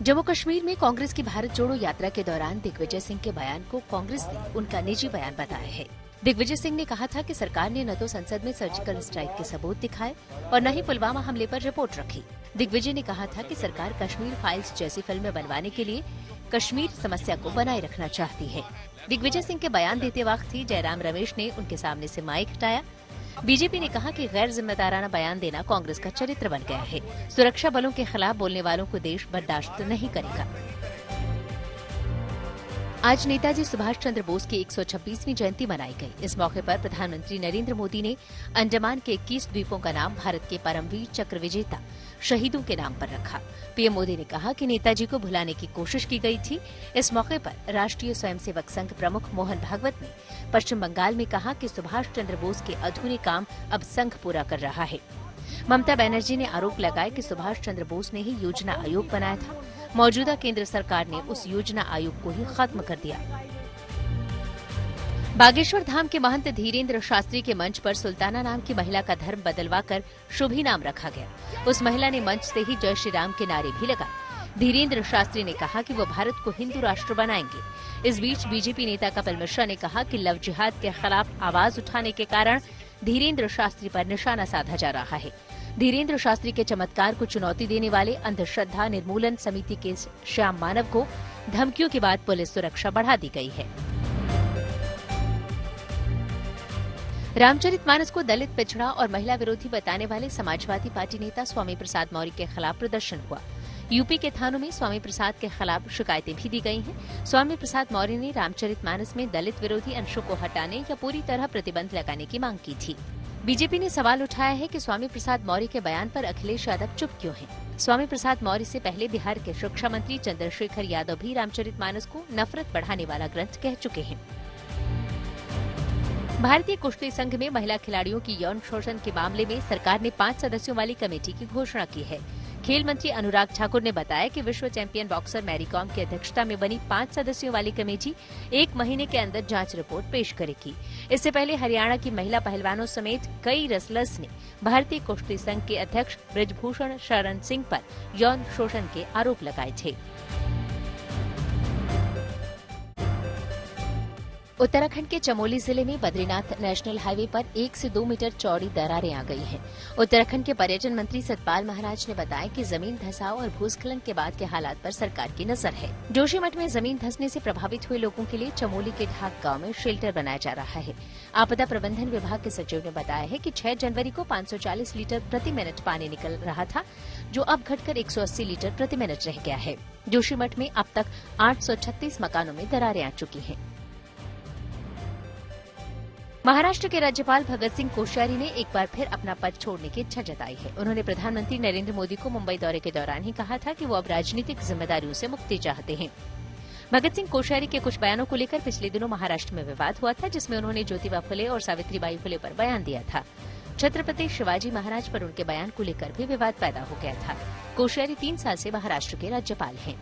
जम्मू कश्मीर में कांग्रेस की भारत जोड़ो यात्रा के दौरान दिग्विजय सिंह के बयान को कांग्रेस ने उनका निजी बयान बताया है। दिग्विजय सिंह ने कहा था कि सरकार ने न तो संसद में सर्जिकल स्ट्राइक के सबूत दिखाए और न ही पुलवामा हमले पर रिपोर्ट रखी। दिग्विजय ने कहा था कि सरकार कश्मीर फाइल्स जैसी फिल्में बनवाने के लिए कश्मीर समस्या को बनाए रखना चाहती है। दिग्विजय सिंह के बयान देते वक्त ही जयराम रमेश ने उनके सामने से माइक हटाया। बीजेपी ने कहा कि गैर जिम्मेदाराना बयान देना कांग्रेस का चरित्र बन गया है। सुरक्षा बलों के खिलाफ बोलने वालों को देश बर्दाश्त नहीं करेगा। आज नेताजी सुभाष चंद्र बोस की 126वीं जयंती मनाई गई। इस मौके पर प्रधानमंत्री नरेंद्र मोदी ने अंडमान के 21 द्वीपों का नाम भारत के परमवीर चक्र विजेता शहीदों के नाम पर रखा। पीएम मोदी ने कहा कि नेताजी को भुलाने की कोशिश की गई थी। इस मौके पर राष्ट्रीय स्वयंसेवक संघ प्रमुख मोहन भागवत ने पश्चिम बंगाल में कहा कि सुभाष चंद्र बोस के अधूरे काम अब संघ पूरा कर रहा है। ममता बनर्जी ने आरोप लगाया कि सुभाष चंद्र बोस ने ही योजना आयोग बनाया था। मौजूदा केंद्र सरकार ने उस योजना आयोग को ही खत्म कर दिया। बागेश्वर धाम के महंत धीरेन्द्र शास्त्री के मंच पर सुल्ताना नाम की महिला का धर्म बदलवाकर शुभी नाम रखा गया। उस महिला ने मंच से ही जय श्री राम के नारे भी लगाए। धीरेन्द्र शास्त्री ने कहा कि वो भारत को हिंदू राष्ट्र बनाएंगे। इस बीच बीजेपी नेता कपिल मिश्रा ने कहा कि लव जिहाद के खिलाफ आवाज उठाने के कारण धीरेन्द्र शास्त्री पर निशाना साधा जा रहा है। धीरेन्द्र शास्त्री के चमत्कार को चुनौती देने वाले अंधश्रद्धा निर्मूलन समिति के श्याम मानव को धमकियों के बाद पुलिस सुरक्षा बढ़ा दी गई है। रामचरितमानस को दलित, पिछड़ा और महिला विरोधी बताने वाले समाजवादी पार्टी नेता स्वामी प्रसाद मौर्य के खिलाफ प्रदर्शन हुआ। यूपी के थानों में स्वामी प्रसाद के खिलाफ शिकायतें भी दी गई हैं। स्वामी प्रसाद मौर्य ने रामचरितमानस में दलित विरोधी अंशों को हटाने या पूरी तरह प्रतिबंध लगाने की मांग की थी। बीजेपी ने सवाल उठाया है कि स्वामी प्रसाद मौर्य के बयान पर अखिलेश यादव चुप क्यों हैं? स्वामी प्रसाद मौर्य से पहले बिहार के शिक्षा मंत्री चंद्रशेखर यादव भी रामचरितमानस को नफरत बढ़ाने वाला ग्रंथ कह चुके हैं। भारतीय कुश्ती संघ में महिला खिलाड़ियों की यौन शोषण के मामले में सरकार ने 5 सदस्यों वाली कमेटी की घोषणा की है। खेल मंत्री अनुराग ठाकुर ने बताया कि विश्व चैंपियन बॉक्सर मैरी कॉम की अध्यक्षता में बनी 5 सदस्यों वाली कमेटी 1 महीने के अंदर जांच रिपोर्ट पेश करेगी। इससे पहले हरियाणा की महिला पहलवानों समेत कई रेसलर्स ने भारतीय कुश्ती संघ के अध्यक्ष बृजभूषण शरण सिंह पर यौन शोषण के आरोप लगाए थे। उत्तराखंड के चमोली जिले में बद्रीनाथ नेशनल हाईवे पर 1 से 2 मीटर चौड़ी दरारें आ गई हैं। उत्तराखंड के पर्यटन मंत्री सतपाल महाराज ने बताया कि जमीन धंसाव और भूस्खलन के बाद के हालात पर सरकार की नजर है। जोशीमठ में जमीन धंसने से प्रभावित हुए लोगों के लिए चमोली के ढाक गांव में शेल्टर बनाया जा रहा है। आपदा प्रबंधन विभाग के सचिव ने बताया है कि 6 जनवरी को 540 लीटर प्रति मिनट पानी निकल रहा था, जो अब घटकर 180 लीटर प्रति मिनट रह गया है। जोशीमठ में अब तक 836 मकानों में दरारें आ चुकी हैं। महाराष्ट्र के राज्यपाल भगत सिंह कोश्यारी ने एक बार फिर अपना पद छोड़ने की इच्छा जताई है। उन्होंने प्रधानमंत्री नरेंद्र मोदी को मुंबई दौरे के दौरान ही कहा था कि वो अब राजनीतिक जिम्मेदारियों से मुक्ति चाहते हैं। भगत सिंह कोश्यारी के कुछ बयानों को लेकर पिछले दिनों महाराष्ट्र में विवाद हुआ था, जिसमें उन्होंने ज्योतिबा फुले और सावित्रीबाई फुले पर बयान दिया था। छत्रपति शिवाजी महाराज पर उनके बयान को लेकर भी विवाद पैदा हो गया था। कोश्यारी 3 साल से महाराष्ट्र के राज्यपाल हैं।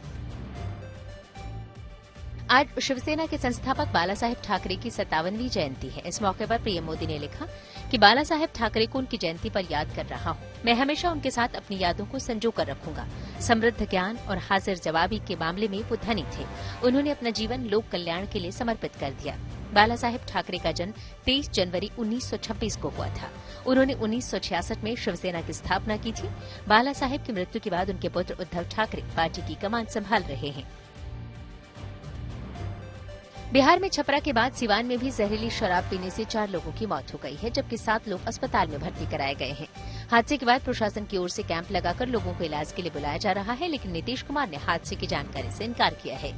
आज शिवसेना के संस्थापक बाला साहेब ठाकरे की 57वीं जयंती है। इस मौके पर पीएम मोदी ने लिखा कि बाला साहेब ठाकरे को उनकी जयंती पर याद कर रहा हूँ। मैं हमेशा उनके साथ अपनी यादों को संजो कर रखूंगा। समृद्ध ज्ञान और हाजिर जवाबी के मामले में वो धनी थे। उन्होंने अपना जीवन लोक कल्याण के लिए समर्पित कर दिया। बाला साहेब ठाकरे का जन्म 23 जनवरी 1926 को हुआ था। उन्होंने 1966 में शिवसेना की स्थापना की थी। बाला साहेब की मृत्यु के बाद उनके पुत्र उद्धव ठाकरे पार्टी की कमान संभाल रहे हैं। बिहार में छपरा के बाद सिवान में भी जहरीली शराब पीने से 4 लोगों की मौत हो गई है, जबकि 7 लोग अस्पताल में भर्ती कराए गए हैं। हादसे के बाद प्रशासन की ओर से कैंप लगाकर लोगों को इलाज के लिए बुलाया जा रहा है, लेकिन नीतीश कुमार ने हादसे की जानकारी से इनकार किया है।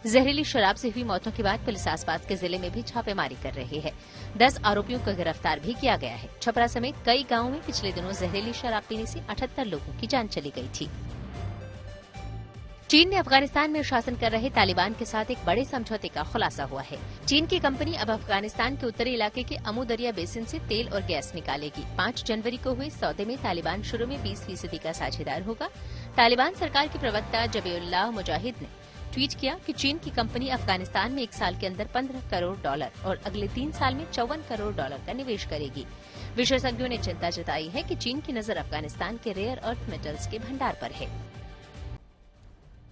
जहरीली शराब से हुई मौतों के बाद पुलिस आसपास के जिले में भी छापेमारी कर रही है। 10 आरोपियों को गिरफ्तार भी किया गया है। छपरा समेत कई गांवों में पिछले दिनों जहरीली शराब पीने से 78 लोगों की जान चली गई थी। चीन ने अफगानिस्तान में शासन कर रहे तालिबान के साथ एक बड़े समझौते का खुलासा हुआ है। चीन की कंपनी अब अफगानिस्तान के उत्तरी इलाके के अमू दरिया बेसिन से तेल और गैस निकालेगी। 5 जनवरी को हुए सौदे में तालिबान शुरू में 20% का साझेदार होगा। तालिबान सरकार के प्रवक्ता जबीउल्लाह मुजाहिद ने ट्वीट किया कि चीन की कंपनी अफगानिस्तान में 1 साल के अंदर $15 करोड़ और अगले 3 साल में $54 करोड़ का निवेश करेगी। विशेषज्ञों ने चिंता जताई है कि चीन की नजर अफगानिस्तान के रेयर अर्थ मेटल्स के भंडार पर है।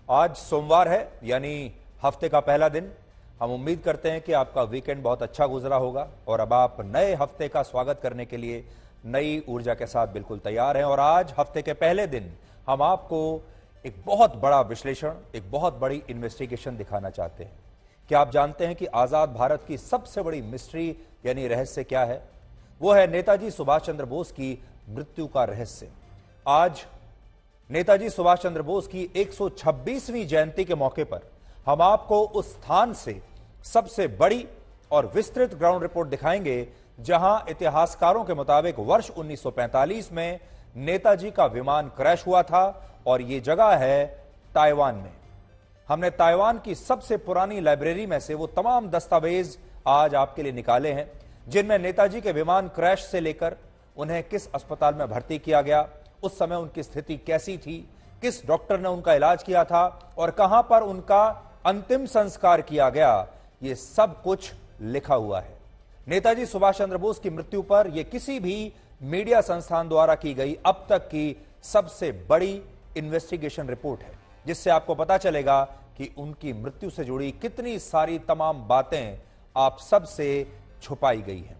आज सोमवार है, यानी हफ्ते का पहला दिन। हम उम्मीद करते हैं कि आपका वीकेंड बहुत अच्छा गुजरा होगा और अब आप नए हफ्ते का स्वागत करने के लिए नई ऊर्जा के साथ बिल्कुल तैयार हैं। और आज हफ्ते के पहले दिन हम आपको एक बहुत बड़ा विश्लेषण, एक बहुत बड़ी इन्वेस्टिगेशन दिखाना चाहते हैं। क्या आप जानते हैं कि आजाद भारत की सबसे बड़ी मिस्ट्री यानी रहस्य क्या है? वो है नेताजी सुभाष चंद्र बोस की मृत्यु का रहस्य। आज नेताजी सुभाष चंद्र बोस की 126वीं जयंती के मौके पर हम आपको उस स्थान से सबसे बड़ी और विस्तृत ग्राउंड रिपोर्ट दिखाएंगे जहां इतिहासकारों के मुताबिक वर्ष 1945 में नेताजी का विमान क्रैश हुआ था और यह जगह है ताइवान में। हमने ताइवान की सबसे पुरानी लाइब्रेरी में से वो तमाम दस्तावेज आज आपके लिए निकाले हैं जिनमें नेताजी के विमान क्रैश से लेकर उन्हें किस अस्पताल में भर्ती किया गया, उस समय उनकी स्थिति कैसी थी, किस डॉक्टर ने उनका इलाज किया था और कहां पर उनका अंतिम संस्कार किया गया, यह सब कुछ लिखा हुआ है। नेताजी सुभाष चंद्र बोस की मृत्यु पर यह किसी भी मीडिया संस्थान द्वारा की गई अब तक की सबसे बड़ी इन्वेस्टिगेशन रिपोर्ट है, जिससे आपको पता चलेगा कि उनकी मृत्यु से जुड़ी कितनी सारी तमाम बातें आप सबसे छुपाई गई हैं।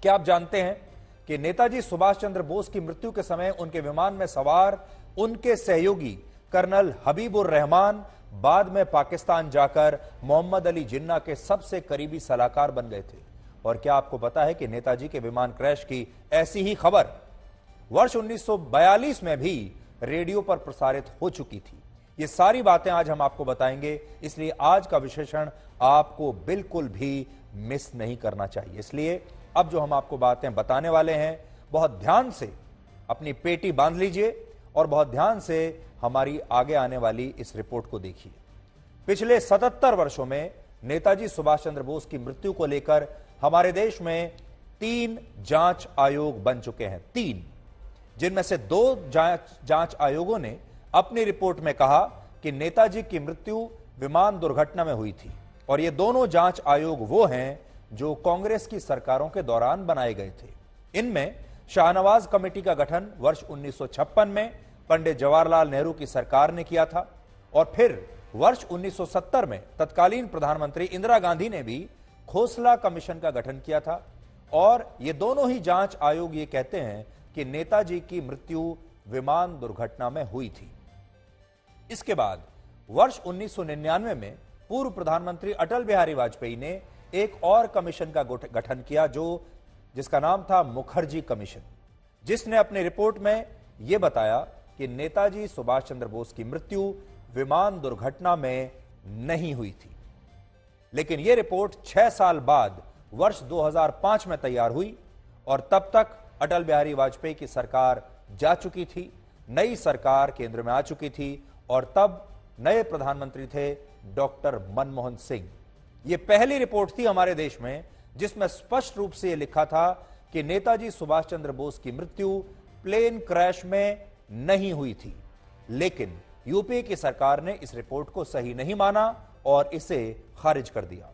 क्या आप जानते हैं कि नेताजी सुभाष चंद्र बोस की मृत्यु के समय उनके विमान में सवार उनके सहयोगी कर्नल हबीबुर रहमान बाद में पाकिस्तान जाकर मोहम्मद अली जिन्ना के सबसे करीबी सलाहकार बन गए थे? और क्या आपको पता है कि नेताजी के विमान क्रैश की ऐसी ही खबर वर्ष 1942 में भी रेडियो पर प्रसारित हो चुकी थी? ये सारी बातें आज हम आपको बताएंगे, इसलिए आज का विश्लेषण आपको बिल्कुल भी मिस नहीं करना चाहिए। इसलिए अब जो हम आपको बातें बताने वाले हैं, बहुत ध्यान से अपनी पेटी बांध लीजिए और बहुत ध्यान से हमारी आगे आने वाली इस रिपोर्ट को देखिए। पिछले 77 वर्षों में नेताजी सुभाष चंद्र बोस की मृत्यु को लेकर हमारे देश में 3 जांच आयोग बन चुके हैं। 3, जिनमें से 2 जांच आयोगों ने अपनी रिपोर्ट में कहा कि नेताजी की मृत्यु विमान दुर्घटना में हुई थी और ये दोनों जांच आयोग वो हैं जो कांग्रेस की सरकारों के दौरान बनाए गए थे। इनमें शाहनवाज कमेटी का गठन वर्ष 1956 में पंडित जवाहरलाल नेहरू की सरकार ने किया था और फिर वर्ष 1970 में तत्कालीन प्रधानमंत्री इंदिरा गांधी ने भी खोसला कमीशन का गठन किया था। और ये दोनों ही जांच आयोग ये कहते हैं कि नेताजी की मृत्यु विमान दुर्घटना में हुई थी। इसके बाद वर्ष 1999 में पूर्व प्रधानमंत्री अटल बिहारी वाजपेयी ने एक और कमीशन का गठन किया जिसका नाम था मुखर्जी कमीशन, जिसने अपनी रिपोर्ट में यह बताया कि नेताजी सुभाष चंद्र बोस की मृत्यु विमान दुर्घटना में नहीं हुई थी। लेकिन यह रिपोर्ट 6 साल बाद वर्ष 2005 में तैयार हुई और तब तक अटल बिहारी वाजपेयी की सरकार जा चुकी थी, नई सरकार केंद्र में आ चुकी थी और तब नए प्रधानमंत्री थे डॉक्टर मनमोहन सिंह। यह पहली रिपोर्ट थी हमारे देश में जिसमें स्पष्ट रूप से यह लिखा था कि नेताजी सुभाष चंद्र बोस की मृत्यु प्लेन क्रैश में नहीं हुई थी। लेकिन यूपीए की सरकार ने इस रिपोर्ट को सही नहीं माना और इसे खारिज कर दिया।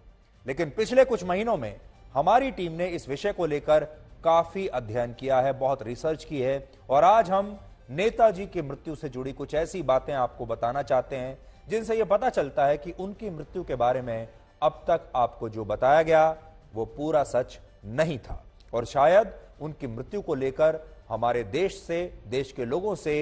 लेकिन पिछले कुछ महीनों में हमारी टीम ने इस विषय को लेकर काफी अध्ययन किया है, बहुत रिसर्च की है और आज हम नेताजी की मृत्यु से जुड़ी कुछ ऐसी बातें आपको बताना चाहते हैं जिनसे यह पता चलता है कि उनकी मृत्यु के बारे में अब तक आपको जो बताया गया वो पूरा सच नहीं था और शायद उनकी मृत्यु को लेकर हमारे देश के लोगों से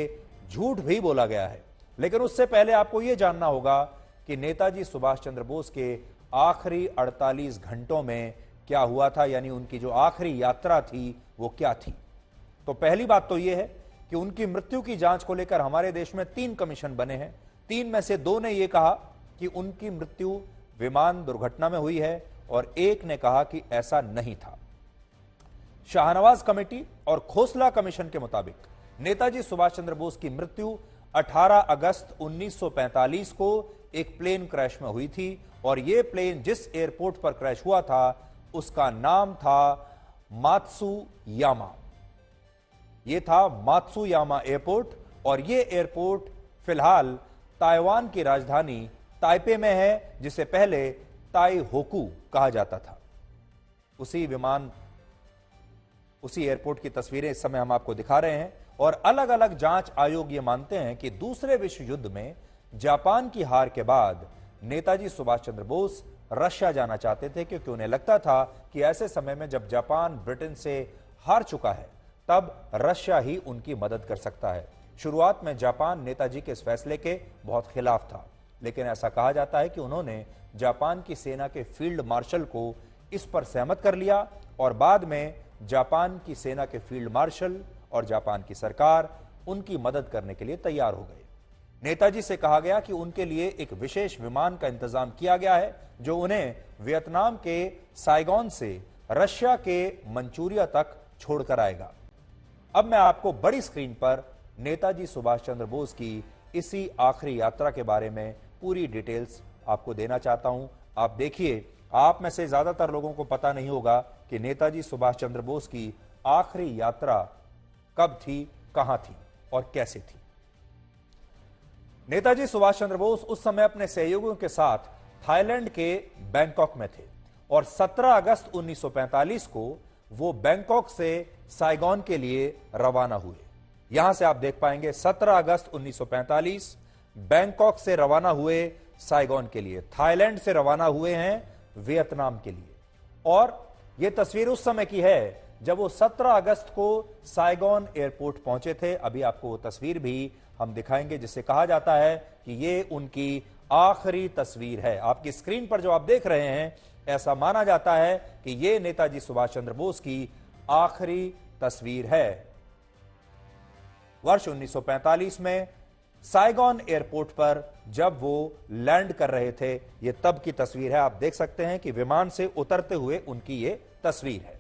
झूठ भी बोला गया है। लेकिन उससे पहले आपको यह जानना होगा कि नेताजी सुभाष चंद्र बोस के आखिरी 48 घंटों में क्या हुआ था, यानी उनकी जो आखिरी यात्रा थी वो क्या थी। तो पहली बात तो यह है कि उनकी मृत्यु की जांच को लेकर हमारे देश में 3 कमीशन बने हैं। 3 में से 2 ने यह कहा कि उनकी मृत्यु विमान दुर्घटना में हुई है और एक ने कहा कि ऐसा नहीं था। शाहनवाज कमेटी और खोसला कमीशन के मुताबिक नेताजी सुभाष चंद्र बोस की मृत्यु 18 अगस्त 1945 को एक प्लेन क्रैश में हुई थी और यह प्लेन जिस एयरपोर्ट पर क्रैश हुआ था उसका नाम था मात्सुयामा। यह था मात्सुयामा एयरपोर्ट और यह एयरपोर्ट फिलहाल ताइवान की राजधानी ताइपे में है, जिसे पहले ताई होकू कहा जाता था। उसी एयरपोर्ट की तस्वीरें इस समय हम आपको दिखा रहे हैं और अलग अलग जांच आयोग ये मानते हैं कि दूसरे विश्व युद्ध में जापान की हार के बाद नेताजी सुभाष चंद्र बोस रशिया जाना चाहते थे, क्योंकि उन्हें लगता था कि ऐसे समय में जब जापान ब्रिटेन से हार चुका है तब रशिया ही उनकी मदद कर सकता है। शुरुआत में जापान नेताजी के इस फैसले के बहुत खिलाफ था, लेकिन ऐसा कहा जाता है कि उन्होंने जापान की सेना के फील्ड मार्शल को इस पर सहमत कर लिया और बाद में जापान की सेना के फील्ड मार्शल और जापान की सरकार उनकी मदद करने के लिए तैयार हो गए। नेताजी से कहा गया कि उनके लिए एक विशेष विमान का इंतजाम किया गया है जो उन्हें वियतनाम के साइगोन से रशिया के मंचूरिया तक छोड़कर आएगा। अब मैं आपको बड़ी स्क्रीन पर नेताजी सुभाष चंद्र बोस की इसी आखिरी यात्रा के बारे में पूरी डिटेल्स आपको देना चाहता हूं। आप देखिए, आप में से ज्यादातर लोगों को पता नहीं होगा कि नेताजी सुभाष चंद्र बोस की आखिरी यात्रा कब थी, कहां थी और कैसे थी। नेताजी सुभाष चंद्र बोस उस समय अपने सहयोगियों के साथ थाईलैंड के बैंकॉक में थे और 17 अगस्त 1945 को वो बैंकॉक से साइगोन के लिए रवाना हुए। यहां से आप देख पाएंगे 17 अगस्त 1945 बैंकॉक से रवाना हुए साइगोन के लिए, थाईलैंड से रवाना हुए हैं वियतनाम के लिए। और यह तस्वीर उस समय की है जब वो 17 अगस्त को साइगोन एयरपोर्ट पहुंचे थे। अभी आपको वो तस्वीर भी हम दिखाएंगे जिसे कहा जाता है कि ये उनकी आखिरी तस्वीर है। आपकी स्क्रीन पर जो आप देख रहे हैं, ऐसा माना जाता है कि ये नेताजी सुभाष चंद्र बोस की आखिरी तस्वीर है। वर्ष 1945 में साइगोन एयरपोर्ट पर जब वो लैंड कर रहे थे, ये तब की तस्वीर है। आप देख सकते हैं कि विमान से उतरते हुए उनकी ये तस्वीर है।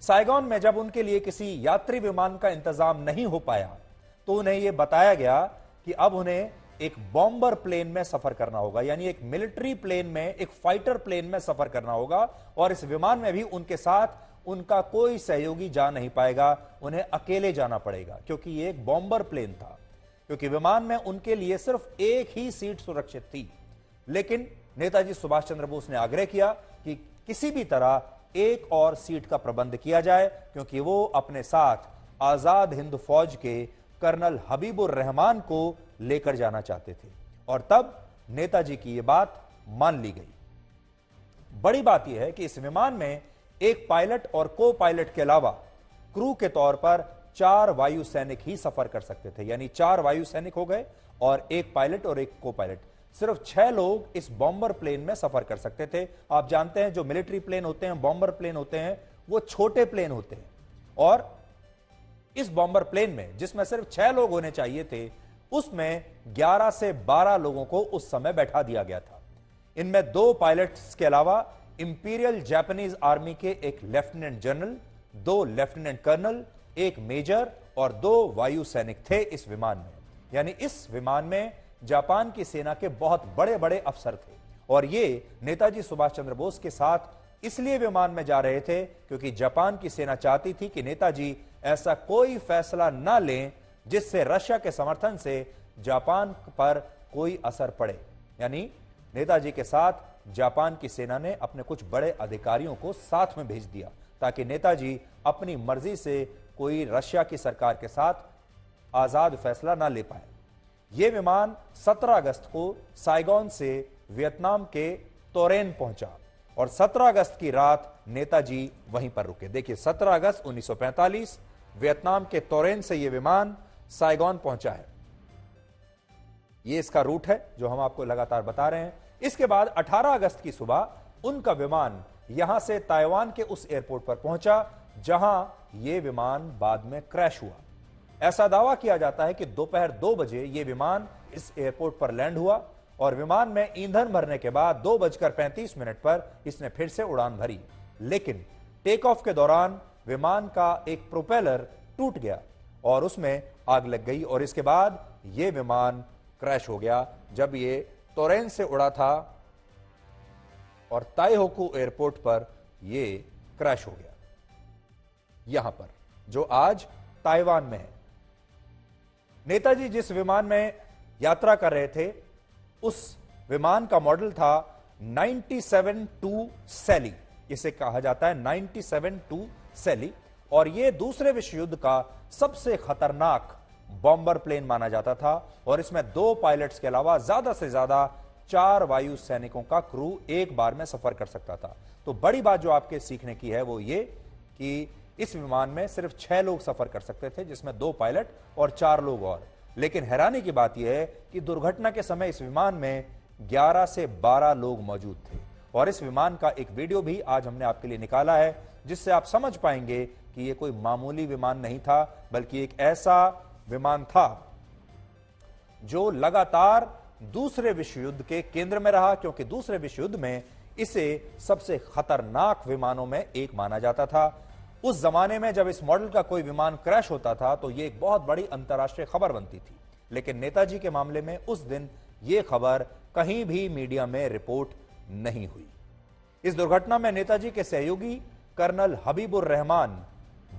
साइगोन में जब उनके लिए किसी यात्री विमान का इंतजाम नहीं हो पाया तो उन्हें यह बताया गया कि अब उन्हें एक बॉम्बर प्लेन में सफर करना होगा, यानी एक मिलिट्री प्लेन में, एक फाइटर प्लेन में सफर करना होगा। और इस विमान में भी उनके साथ उनका कोई सहयोगी जा नहीं पाएगा, उन्हें अकेले जाना पड़ेगा, क्योंकि यह एक बॉम्बर प्लेन था। क्योंकि विमान में उनके लिए सिर्फ एक ही सीट सुरक्षित थी। लेकिन नेताजी सुभाष चंद्र बोस ने आग्रह किया कि किसी भी तरह एक और सीट का प्रबंध किया जाए, क्योंकि वो अपने साथ आजाद हिंद फौज के कर्नल हबीबुर रहमान को लेकर जाना चाहते थे। और तब नेताजी की यह बात मान ली गई। बड़ी बात यह है कि इस विमान में एक पायलट और को पायलट के अलावा क्रू के तौर पर 4 वायु सैनिक ही सफर कर सकते थे, यानी 4 वायु सैनिक हो गए और एक पायलट और एक को पायलट। सिर्फ 6 लोग इस बॉम्बर प्लेन में सफर कर सकते थे। आप जानते हैं जो मिलिट्री प्लेन होते हैं, बॉम्बर प्लेन होते हैं, वो छोटे प्लेन होते हैं। और इस बॉम्बर प्लेन में जिसमें सिर्फ 6 लोग होने चाहिए थे, उसमें 11 से 12 लोगों को उस समय बैठा दिया गया था। इनमें 2 पायलट्स के अलावा इंपीरियल जापानीज आर्मी के एक lieutenant general, 2 lieutenant colonel, 1 major और 2 वायु सैनिक थे इस विमान में। यानी इस विमान में जापान की सेना के बहुत बड़े बड़े अफसर थे। और ये नेताजी सुभाष चंद्र बोस के साथ इसलिए विमान में जा रहे थे क्योंकि जापान की सेना चाहती थी कि नेताजी ऐसा कोई फैसला ना लें जिससे रशिया के समर्थन से जापान पर कोई असर पड़े। यानी नेताजी के साथ जापान की सेना ने अपने कुछ बड़े अधिकारियों को साथ में भेज दिया ताकि नेताजी अपनी मर्जी से कोई रशिया की सरकार के साथ आजाद फैसला ना ले पाए। यह विमान 17 अगस्त को साइगोन से वियतनाम के तोरेन पहुंचा और 17 अगस्त की रात नेताजी वहीं पर रुके। देखिए 17 अगस्त 1945 वियतनाम के तोरेन से यह विमान साइगोन पहुंचा है। यह इसका रूट है जो हम आपको लगातार बता रहे हैं। इसके बाद 18 अगस्त की सुबह उनका विमान यहां से ताइवान के उस एयरपोर्ट पर पहुंचा जहां यह विमान बाद में क्रैश हुआ। ऐसा दावा किया जाता है कि दोपहर 2 बजे यह विमान इस एयरपोर्ट पर लैंड हुआ और विमान में ईंधन भरने के बाद 2:35 पर इसने फिर से उड़ान भरी। लेकिन टेक ऑफ के दौरान विमान का एक प्रोपेलर टूट गया और उसमें आग लग गई और इसके बाद यह विमान क्रैश हो गया जब यह तोरेन से उड़ा था और ताइहोकू एयरपोर्ट पर यह क्रैश हो गया, यहां पर जो आज ताइवान में है। नेताजी जिस विमान में यात्रा कर रहे थे उस विमान का मॉडल था 97-2 सैली, इसे कहा जाता है 97-2 सैली। और यह दूसरे विश्व युद्ध का सबसे खतरनाक बॉम्बर प्लेन माना जाता था और इसमें 2 पायलट्स के अलावा ज्यादा से ज्यादा 4 वायु सैनिकों का क्रू एक बार में सफर कर सकता था। तो बड़ी बात जो आपके सीखने की है वो ये कि इस विमान में सिर्फ 6 लोग सफर कर सकते थे, जिसमें 2 पायलट और 4 लोग और। लेकिन हैरानी की बात यह है कि दुर्घटना के समय इस विमान में 11 से 12 लोग मौजूद थे और इस विमान का एक वीडियो भी आज हमने आपके लिए निकाला है, जिससे आप समझ पाएंगे कि यह कोई मामूली विमान नहीं था, बल्कि एक ऐसा विमान था जो लगातार दूसरे विश्व युद्ध के केंद्र में रहा, क्योंकि दूसरे विश्व युद्ध में इसे सबसे खतरनाक विमानों में एक माना जाता था। उस जमाने में जब इस मॉडल का कोई विमान क्रैश होता था तो यह एक बहुत बड़ी अंतर्राष्ट्रीय खबर बनती थी, लेकिन नेताजी के मामले में उस दिन यह खबर कहीं भी मीडिया में रिपोर्ट नहीं हुई। इस दुर्घटना में नेताजी के सहयोगी कर्नल हबीबुर रहमान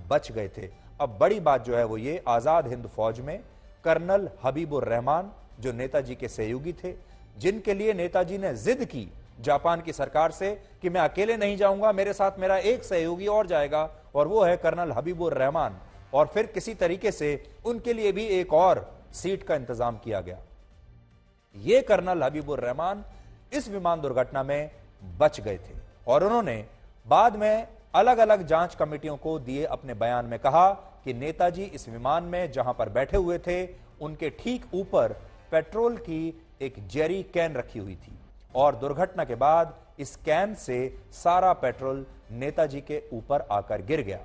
बच गए थे। अब बड़ी बात जो है वो ये, आजाद हिंद फौज में कर्नल हबीबुर रहमान जो नेताजी के सहयोगी थे, जिनके लिए नेताजी ने जिद की जापान की सरकार से कि मैं अकेले नहीं जाऊंगा, मेरे साथ मेरा एक सहयोगी और जाएगा और वो है कर्नल हबीबुर रहमान, और फिर किसी तरीके से उनके लिए भी एक और सीट का इंतजाम किया गया। ये कर्नल हबीबुर रहमान इस विमान दुर्घटना में बच गए थे और उन्होंने बाद में अलग अलग जांच कमेटियों को दिए अपने बयान में कहा कि नेताजी इस विमान में जहां पर बैठे हुए थे उनके ठीक ऊपर पेट्रोल की एक जेरी कैन रखी हुई थी और दुर्घटना के बाद इस कैन से सारा पेट्रोल नेताजी के ऊपर आकर गिर गया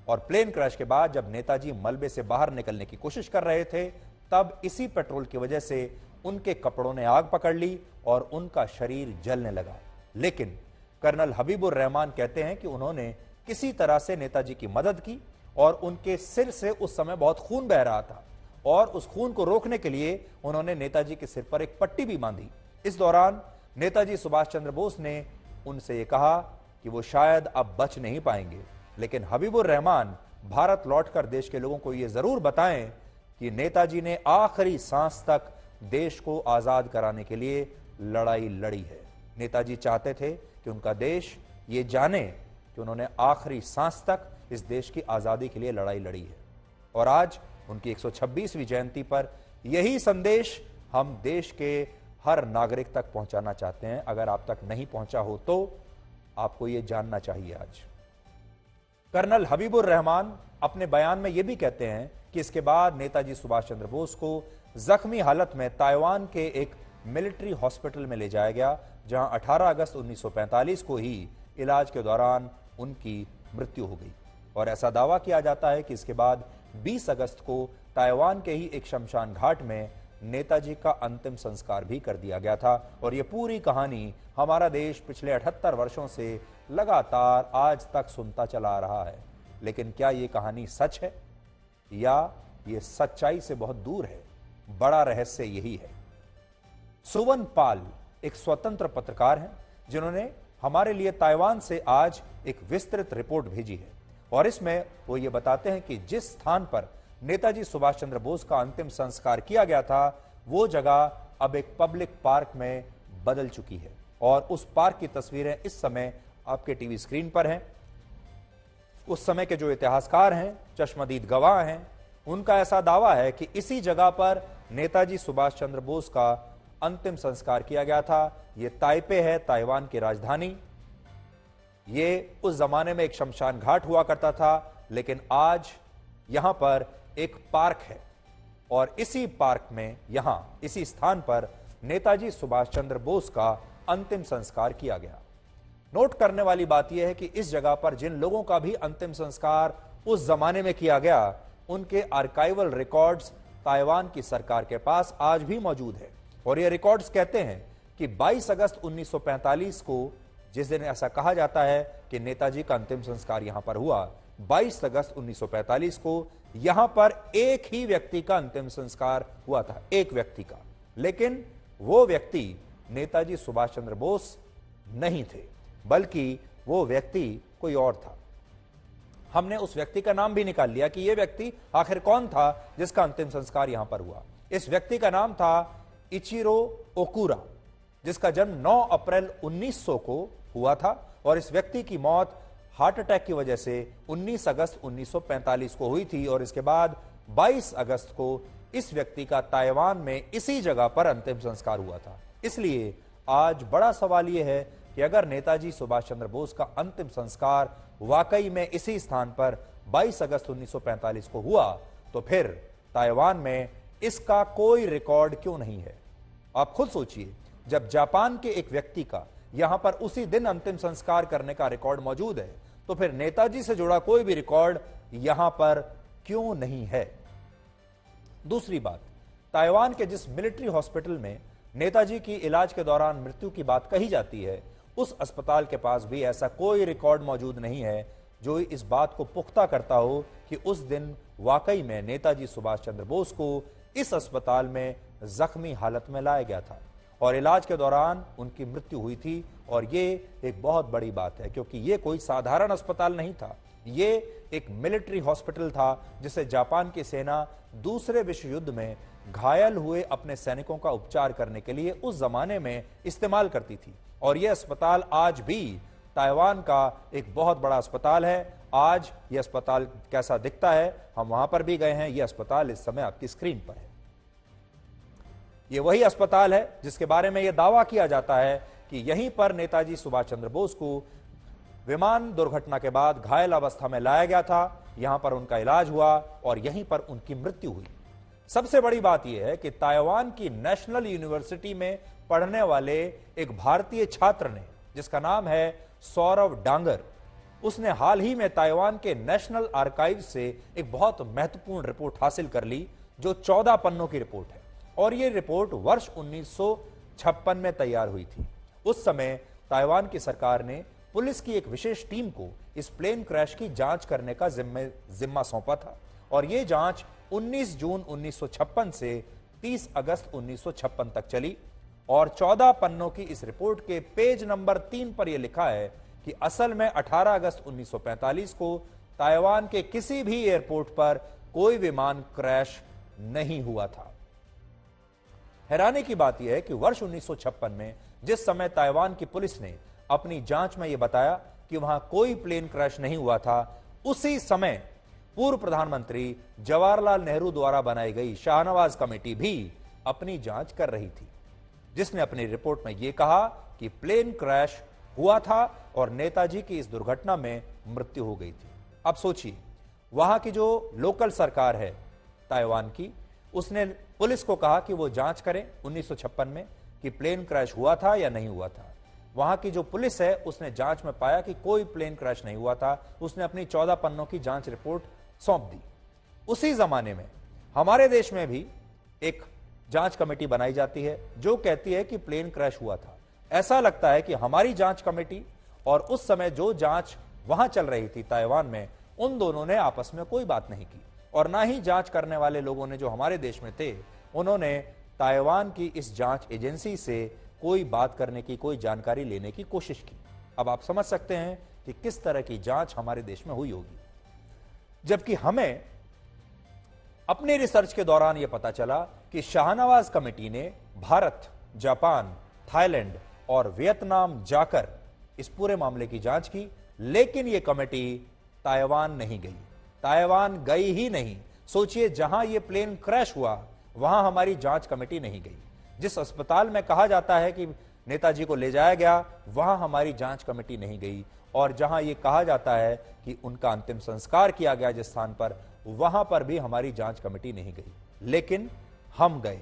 और प्लेन क्रैश के बाद जब नेताजी मलबे से बाहर निकलने की कोशिश कर रहे थे तब इसी पेट्रोल की वजह से उनके कपड़ों ने आग पकड़ ली और उनका शरीर जलने लगा। लेकिन कर्नल हबीबुर रहमान कहते हैं कि उन्होंने किसी तरह से नेताजी की मदद की और उनके सिर से उस समय बहुत खून बह रहा था और उस खून को रोकने के लिए उन्होंने नेताजी के सिर पर एक पट्टी भी बांधी। इस दौरान नेताजी सुभाष चंद्र बोस ने उनसे यह कहा कि वो शायद अब बच नहीं पाएंगे, लेकिन हबीबुर रहमान भारत लौटकर देश के लोगों को यह जरूर बताएं कि नेताजी ने आखिरी सांस तक देश को आजाद कराने के लिए लड़ाई लड़ी है। नेताजी चाहते थे कि उनका देश ये जाने कि उन्होंने आखिरी सांस तक इस देश की आजादी के लिए लड़ाई लड़ी है और आज उनकी 126वीं जयंती पर यही संदेश हम देश के हर नागरिक तक पहुंचाना चाहते हैं। अगर आप तक नहीं पहुंचा हो तो आपको यह जानना चाहिए। आज कर्नल हबीबुर रहमान अपने बयान में यह भी कहते हैं कि इसके बाद नेताजी सुभाष चंद्र बोस को जख्मी हालत में ताइवान के एक मिलिट्री हॉस्पिटल में ले जाया गया, जहां 18 अगस्त 1945 को ही इलाज के दौरान उनकी मृत्यु हो गई और ऐसा दावा किया जाता है कि इसके बाद 20 अगस्त को ताइवान के ही एक शमशान घाट में नेताजी का अंतिम संस्कार भी कर दिया गया था। और यह पूरी कहानी हमारा देश पिछले 78 वर्षों से लगातार आज तक सुनता चला आ रहा है, लेकिन क्या यह कहानी सच है या यह सच्चाई से बहुत दूर है? बड़ा रहस्य यही है। सुवन पाल एक स्वतंत्र पत्रकार हैं जिन्होंने हमारे लिए ताइवान से आज एक विस्तृत रिपोर्ट भेजी है और इसमें वो ये बताते हैं कि जिस स्थान पर नेताजी सुभाष चंद्र बोस का अंतिम संस्कार किया गया था वो जगह अब एक पब्लिक पार्क में बदल चुकी है और उस पार्क की तस्वीरें इस समय आपके टीवी स्क्रीन पर हैं। उस समय के जो इतिहासकार हैं, चश्मदीद गवाह हैं, उनका ऐसा दावा है कि इसी जगह पर नेताजी सुभाष चंद्र बोस का अंतिम संस्कार किया गया था। यह ताइपे है, ताइवान की राजधानी। ये उस जमाने में एक शमशान घाट हुआ करता था, लेकिन आज यहां पर एक पार्क है और इसी पार्क में यहां इसी स्थान पर नेताजी सुभाष चंद्र बोस का अंतिम संस्कार किया गया। नोट करने वाली बात यह है कि इस जगह पर जिन लोगों का भी अंतिम संस्कार उस जमाने में किया गया, उनके आर्काइवल रिकॉर्ड्स ताइवान की सरकार के पास आज भी मौजूद है और ये रिकॉर्ड्स कहते हैं कि 22 अगस्त 1945 को, जिस दिन ऐसा कहा जाता है कि नेताजी का अंतिम संस्कार यहां पर हुआ, 22 अगस्त 1945 को यहां पर एक ही व्यक्ति का अंतिम संस्कार हुआ था, एक व्यक्ति का, लेकिन वो व्यक्ति नेताजी सुभाष चंद्र बोस नहीं थे, बल्कि वो व्यक्ति कोई और था। हमने उस व्यक्ति का नाम भी निकाल लिया कि यह व्यक्ति आखिर कौन था जिसका अंतिम संस्कार यहां पर हुआ। इस व्यक्ति का नाम था इचिरो ओकुरा, जिसका जन्म 9 अप्रैल 1900 को हुआ था और इस व्यक्ति की मौत हार्ट अटैक की वजह से 19 अगस्त 1945 को हुई थी और इसके बाद 22 अगस्त को इस व्यक्ति का ताइवान में इसी जगह पर अंतिम संस्कार हुआ था। इसलिए आज बड़ा सवाल यह है कि अगर नेताजी सुभाष चंद्र बोस का अंतिम संस्कार वाकई में इसी स्थान पर 22 अगस्त 1945 को हुआ, तो फिर ताइवान में इसका कोई रिकॉर्ड क्यों नहीं है? आप खुद सोचिए, जब जापान के एक व्यक्ति का यहां पर उसी दिन अंतिम संस्कार करने का रिकॉर्ड मौजूद है, तो फिर नेताजी से जुड़ा कोई भी रिकॉर्ड यहां पर क्यों नहीं है? दूसरी बात, ताइवान के जिस मिलिट्री हॉस्पिटल में नेताजी की इलाज के दौरान मृत्यु की बात कही जाती है, उस अस्पताल के पास भी ऐसा कोई रिकॉर्ड मौजूद नहीं है जो इस बात को पुख्ता करता हो कि उस दिन वाकई में नेताजी सुभाष चंद्र बोस को इस अस्पताल में जख्मी हालत में लाया गया था और इलाज के दौरान उनकी मृत्यु हुई थी। और ये एक बहुत बड़ी बात है, क्योंकि ये कोई साधारण अस्पताल नहीं था, ये एक मिलिट्री हॉस्पिटल था जिसे जापान की सेना दूसरे विश्व युद्ध में घायल हुए अपने सैनिकों का उपचार करने के लिए उस जमाने में इस्तेमाल करती थी। और यह अस्पताल आज भी ताइवान का एक बहुत बड़ा अस्पताल है। आज यह अस्पताल कैसा दिखता है, हम वहां पर भी गए हैं। यह अस्पताल इस समय आपकी स्क्रीन पर है। यह वही अस्पताल है जिसके बारे में यह दावा किया जाता है कि यहीं पर नेताजी सुभाष चंद्र बोस को विमान दुर्घटना के बाद घायल अवस्था में लाया गया था, यहां पर उनका इलाज हुआ और यहीं पर उनकी मृत्यु हुई। सबसे बड़ी बात यह है कि ताइवान की नेशनल यूनिवर्सिटी में पढ़ने वाले एक भारतीय छात्र ने, जिसका नाम है सौरव डांगर, उसने हाल ही में ताइवान के नेशनल आर्काइव से एक बहुत महत्वपूर्ण रिपोर्ट हासिल कर ली, जो 14 पन्नों की रिपोर्ट है। और यह रिपोर्ट वर्ष 1956 में तैयार हुई थी। उस समय ताइवान की सरकार ने पुलिस की एक विशेष टीम को इस प्लेन क्रैश की जांच करने का जिम्मा सौंपा था और यह जांच 19 जून 1956 से 30 अगस्त 1956 तक चली। और 14 पन्नों की इस रिपोर्ट के पेज नंबर 3 पर यह लिखा है कि असल में 18 अगस्त 1945 को ताइवान के किसी भी एयरपोर्ट पर कोई विमान क्रैश नहीं हुआ था। हैरानी की बात यह है कि वर्ष 1956 में जिस समय ताइवान की पुलिस ने अपनी जांच में यह बताया कि वहां कोई प्लेन क्रैश नहीं हुआ था, उसी समय पूर्व प्रधानमंत्री जवाहरलाल नेहरू द्वारा बनाई गई शाहनवाज कमेटी भी अपनी जांच कर रही थी, जिसने अपनी रिपोर्ट में यह कहा कि प्लेन क्रैश हुआ था और नेताजी की इस दुर्घटना में मृत्यु हो गई थी। अब सोचिए, वहां की जो लोकल सरकार है ताइवान की, उसने पुलिस को कहा कि वो जांच करें 1956 में कि प्लेन क्रैश हुआ था या नहीं हुआ था। वहां की जो पुलिस है उसने जांच में पाया कि कोई प्लेन क्रैश नहीं हुआ था। उसने अपनी 14 पन्नों की जांच रिपोर्ट सौंप दी। उसी जमाने में हमारे देश में भी एक जांच कमेटी बनाई जाती है जो कहती है कि प्लेन क्रैश हुआ था। ऐसा लगता है कि हमारी जांच कमेटी और उस समय जो जांच वहां चल रही थी ताइवान में, उन दोनों ने आपस में कोई बात नहीं की और ना ही जांच करने वाले लोगों ने जो हमारे देश में थे, उन्होंने ताइवान की इस जांच एजेंसी से कोई बात करने की, कोई जानकारी लेने की कोशिश की। अब आप समझ सकते हैं कि किस तरह की जांच हमारे देश में हुई होगी। जबकि हमें अपने रिसर्च के दौरान यह पता चला कि शाहनवाज कमेटी ने भारत, जापान, थाईलैंड और वियतनाम जाकर इस पूरे मामले की जांच की, लेकिन यह कमेटी ताइवान नहीं गई। ताइवान गई ही नहीं। सोचिए, जहां यह प्लेन क्रैश हुआ वहां हमारी जांच कमेटी नहीं गई। जिस अस्पताल में कहा जाता है कि नेताजी को ले जाया गया, वहां हमारी जांच कमेटी नहीं गई। और जहां यह कहा जाता है कि उनका अंतिम संस्कार किया गया जिस स्थान पर, वहां पर भी हमारी जांच कमेटी नहीं गई। लेकिन हम गए,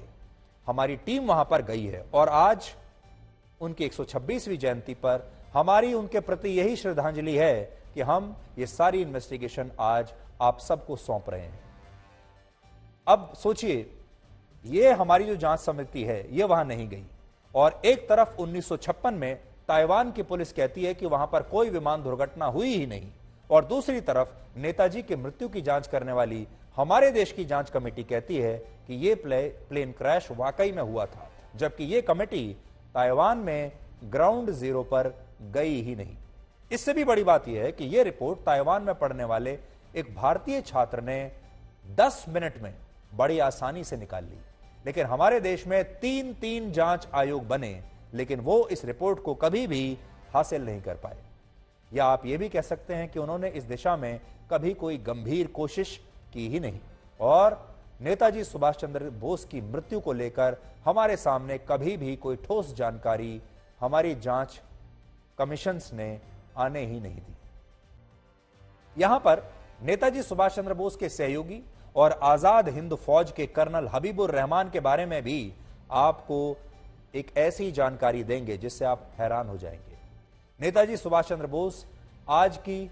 हमारी टीम वहां पर गई है और आज उनकी 126वीं जयंती पर हमारी उनके प्रति यही श्रद्धांजलि है कि हम ये सारी इन्वेस्टिगेशन आज आप सबको सौंप रहे हैं। अब सोचिए, ये हमारी जो जांच समिति है ये वहां नहीं गई और एक तरफ 1956 में ताइवान की पुलिस कहती है कि वहां पर कोई विमान दुर्घटना हुई ही नहीं, और दूसरी तरफ नेताजी की मृत्यु की जांच करने वाली हमारे देश की जांच कमेटी कहती है कि यह प्लेन क्रैश वाकई में हुआ था, जबकि यह कमेटी ताइवान में ग्राउंड जीरो पर गई ही नहीं। इससे भी बड़ी बात यह है कि यह रिपोर्ट ताइवान में पढ़ने वाले एक भारतीय छात्र ने 10 मिनट में बड़ी आसानी से निकाल ली। लेकिन हमारे देश में 3 जांच आयोग बने, लेकिन वो इस रिपोर्ट को कभी भी हासिल नहीं कर पाए। या आप ये भी कह सकते हैं कि उन्होंने इस दिशा में कभी कोई गंभीर कोशिश की ही नहीं। और नेताजी सुभाष चंद्र बोस की मृत्यु को लेकर हमारे सामने कभी भी कोई ठोस जानकारी हमारी जांच कमीशंस ने आने ही नहीं दी। यहां पर नेताजी सुभाष चंद्र बोस के सहयोगी और आजाद हिंद फौज के कर्नल हबीबुर रहमान के बारे में भी आपको एक ऐसी जानकारी देंगे जिससे आप हैरान हो जाएंगे। नेताजी सुभाष चंद्र बोस आज की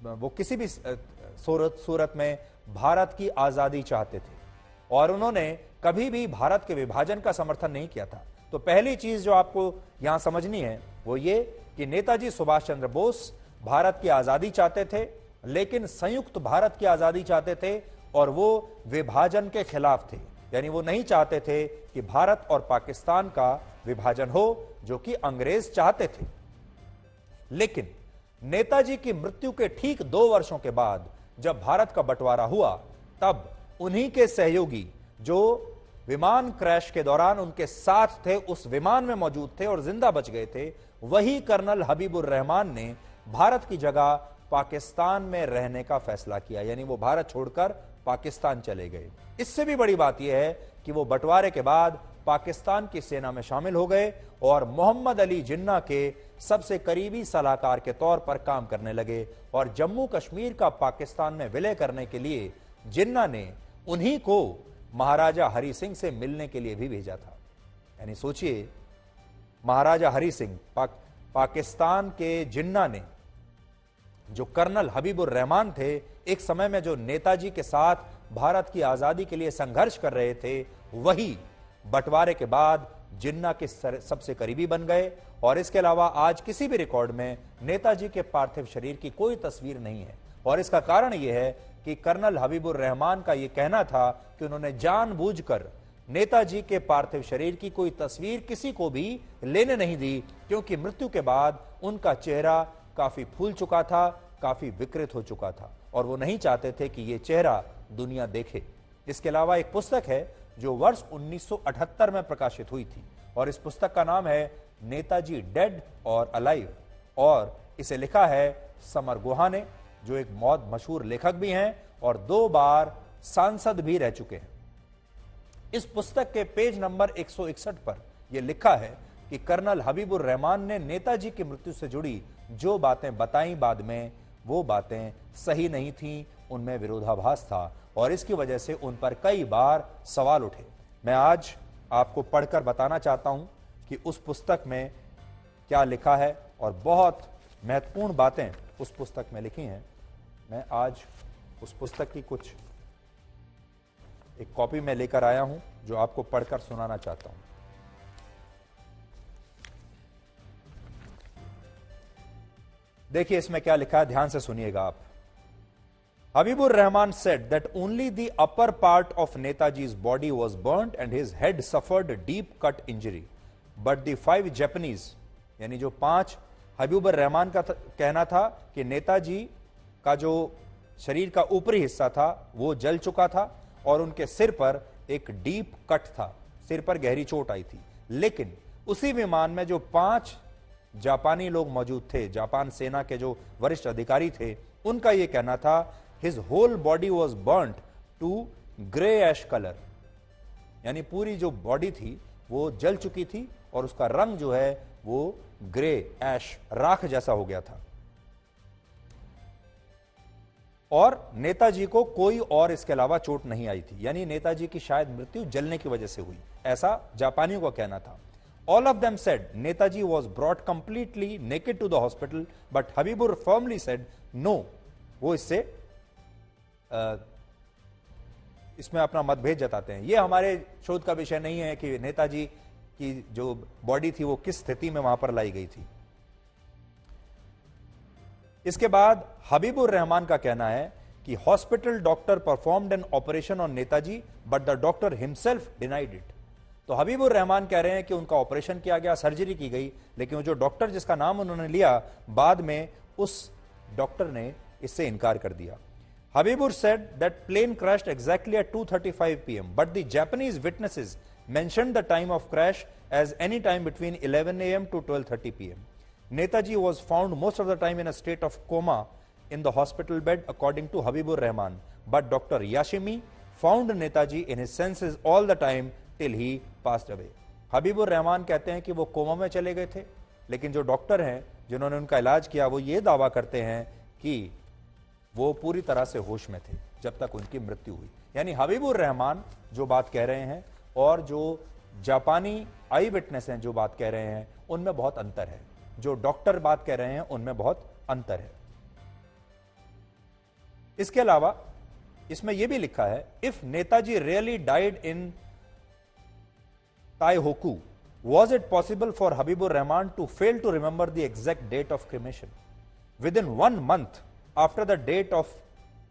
वो किसी भी सूरत में भारत की आजादी चाहते थे और उन्होंने कभी भी भारत के विभाजन का समर्थन नहीं किया था। तो पहली चीज जो आपको यहां समझनी है वो ये कि नेताजी सुभाष चंद्र बोस भारत की आजादी चाहते थे, लेकिन संयुक्त भारत की आजादी चाहते थे और वो विभाजन के खिलाफ थे। यानी वो नहीं चाहते थे कि भारत और पाकिस्तान का विभाजन हो, जो कि अंग्रेज चाहते थे। लेकिन नेताजी की मृत्यु के ठीक 2 वर्षों के बाद जब भारत का बंटवारा हुआ, तब उन्हीं के सहयोगी जो विमान क्रैश के दौरान उनके साथ थे, उस विमान में मौजूद थे और जिंदा बच गए थे, वही कर्नल हबीबुर रहमान ने भारत की जगह पाकिस्तान में रहने का फैसला किया। यानी वो भारत छोड़कर पाकिस्तान चले गए। इससे भी बड़ी बात यह है कि वो बंटवारे के बाद पाकिस्तान की सेना में शामिल हो गए और मोहम्मद अली जिन्ना के सबसे करीबी सलाहकार के तौर पर काम करने लगे और जम्मू कश्मीर का पाकिस्तान में विलय करने के लिए जिन्ना ने उन्हीं को महाराजा हरि सिंह से मिलने के लिए भी भेजा था। यानी सोचिए, महाराजा हरि सिंह पाकिस्तान के जिन्ना ने, जो कर्नल हबीबुर रहमान थे, एक समय में जो नेताजी के साथ भारत की आजादी के लिए संघर्ष कर रहे थे, वही बंटवारे के बाद जिन्ना के सबसे करीबी बन गए। और इसके अलावा आज किसी भी रिकॉर्ड में नेताजी के पार्थिव शरीर की कोई तस्वीर नहीं है। और इसका कारण यह है कि कर्नल हबीबुर रहमान का यह कहना था कि उन्होंने जानबूझकर नेताजी के पार्थिव शरीर की कोई तस्वीर किसी को भी लेने नहीं दी, क्योंकि मृत्यु के बाद उनका चेहरा काफी फूल चुका था, काफी विकृत हो चुका था और वो नहीं चाहते थे कि ये चेहरा दुनिया देखे। इसके अलावा एक पुस्तक है जो वर्ष 1978 में प्रकाशित हुई थी और इस पुस्तक का नाम है नेताजी डेड और अलाइव, और इसे लिखा है समर गुहा ने, जो एक बहुत मशहूर लेखक भी हैं और 2 बार सांसद भी रह चुके हैं। इस पुस्तक के पेज नंबर 161 पर यह लिखा है कि कर्नल हबीबुर रहमान ने नेताजी की मृत्यु से जुड़ी जो बातें बताई बाद में, वो बातें सही नहीं थीं, उनमें विरोधाभास था और इसकी वजह से उन पर कई बार सवाल उठे। मैं आज आपको पढ़कर बताना चाहता हूं कि उस पुस्तक में क्या लिखा है और बहुत महत्वपूर्ण बातें उस पुस्तक में लिखी हैं। मैं आज उस पुस्तक की कुछ एक कॉपी में लेकर आया हूं जो आपको पढ़कर सुनाना चाहता हूं। देखिए इसमें क्या लिखा है, ध्यान से सुनिएगा आप। Habibur Rahman said that only the upper part of Netaji's body was burnt and his head suffered a deep cut injury. But the 5 Japanese, यानी जो 5 हबीबुर रहमान का कहना था कि नेताजी का जो शरीर का ऊपरी हिस्सा था वो जल चुका था और उनके सिर पर एक डीप कट था, सिर पर गहरी चोट आई थी। लेकिन उसी विमान में जो 5 जापानी लोग मौजूद थे, जापान सेना के जो वरिष्ठ अधिकारी थे, उनका यह कहना था his whole body was burnt to grey ash color, यानी पूरी जो बॉडी थी वो जल चुकी थी और उसका रंग जो है वो ग्रे ऐश, राख जैसा हो गया था। और नेताजी को कोई और इसके अलावा चोट नहीं आई थी, यानी नेताजी की शायद मृत्यु जलने की वजह से हुई, ऐसा जापानियों का कहना था। All of them said Netaji was brought completely naked to the hospital, but Habibur firmly said no. वो इसमें अपना मतभेद जताते हैं। ये हमारे शोध का विषय नहीं है कि नेताजी की जो बॉडी थी वो किस स्थिति में वहां पर लाई गई थी। इसके बाद हबीबुर रहमान का कहना है कि hospital doctor performed an operation on Netaji but the doctor himself denied it. तो हबीबुर रहमान कह रहे हैं कि उनका ऑपरेशन किया गया, सर्जरी की गई, लेकिन वो जो डॉक्टर जिसका नाम उन्होंने लिया, बाद में उस डॉक्टर ने इससे इनकार कर दिया। Habibur said that plane crashed exactly at 2:35 p.m. but the Japanese witnesses mentioned the time of crash as any time between 11 a.m. to 12:30 p.m. Netaji was found most of the time in a state of coma in the hospital bed, according to Habibur Rahman. But Dr. Yashimi found Netaji in his senses all the time till he passed away. Habibur Rahman कहते हैं कि वो coma में चले गए थे, लेकिन जो डॉक्टर हैं जिन्होंने उनका इलाज किया वो ये दावा करते हैं कि वो पूरी तरह से होश में थे जब तक उनकी मृत्यु हुई। यानी हबीबुर रहमान जो बात कह रहे हैं और जो जापानी आई विटनेस हैं जो बात कह रहे हैं उनमें बहुत अंतर है, जो डॉक्टर बात कह रहे हैं उनमें बहुत अंतर है। इसके अलावा इसमें यह भी लिखा है, if Netaji really died in Taihoku, was it possible for Habibur Rahman to fail to remember the exact date of cremation? Within 1 month after the date of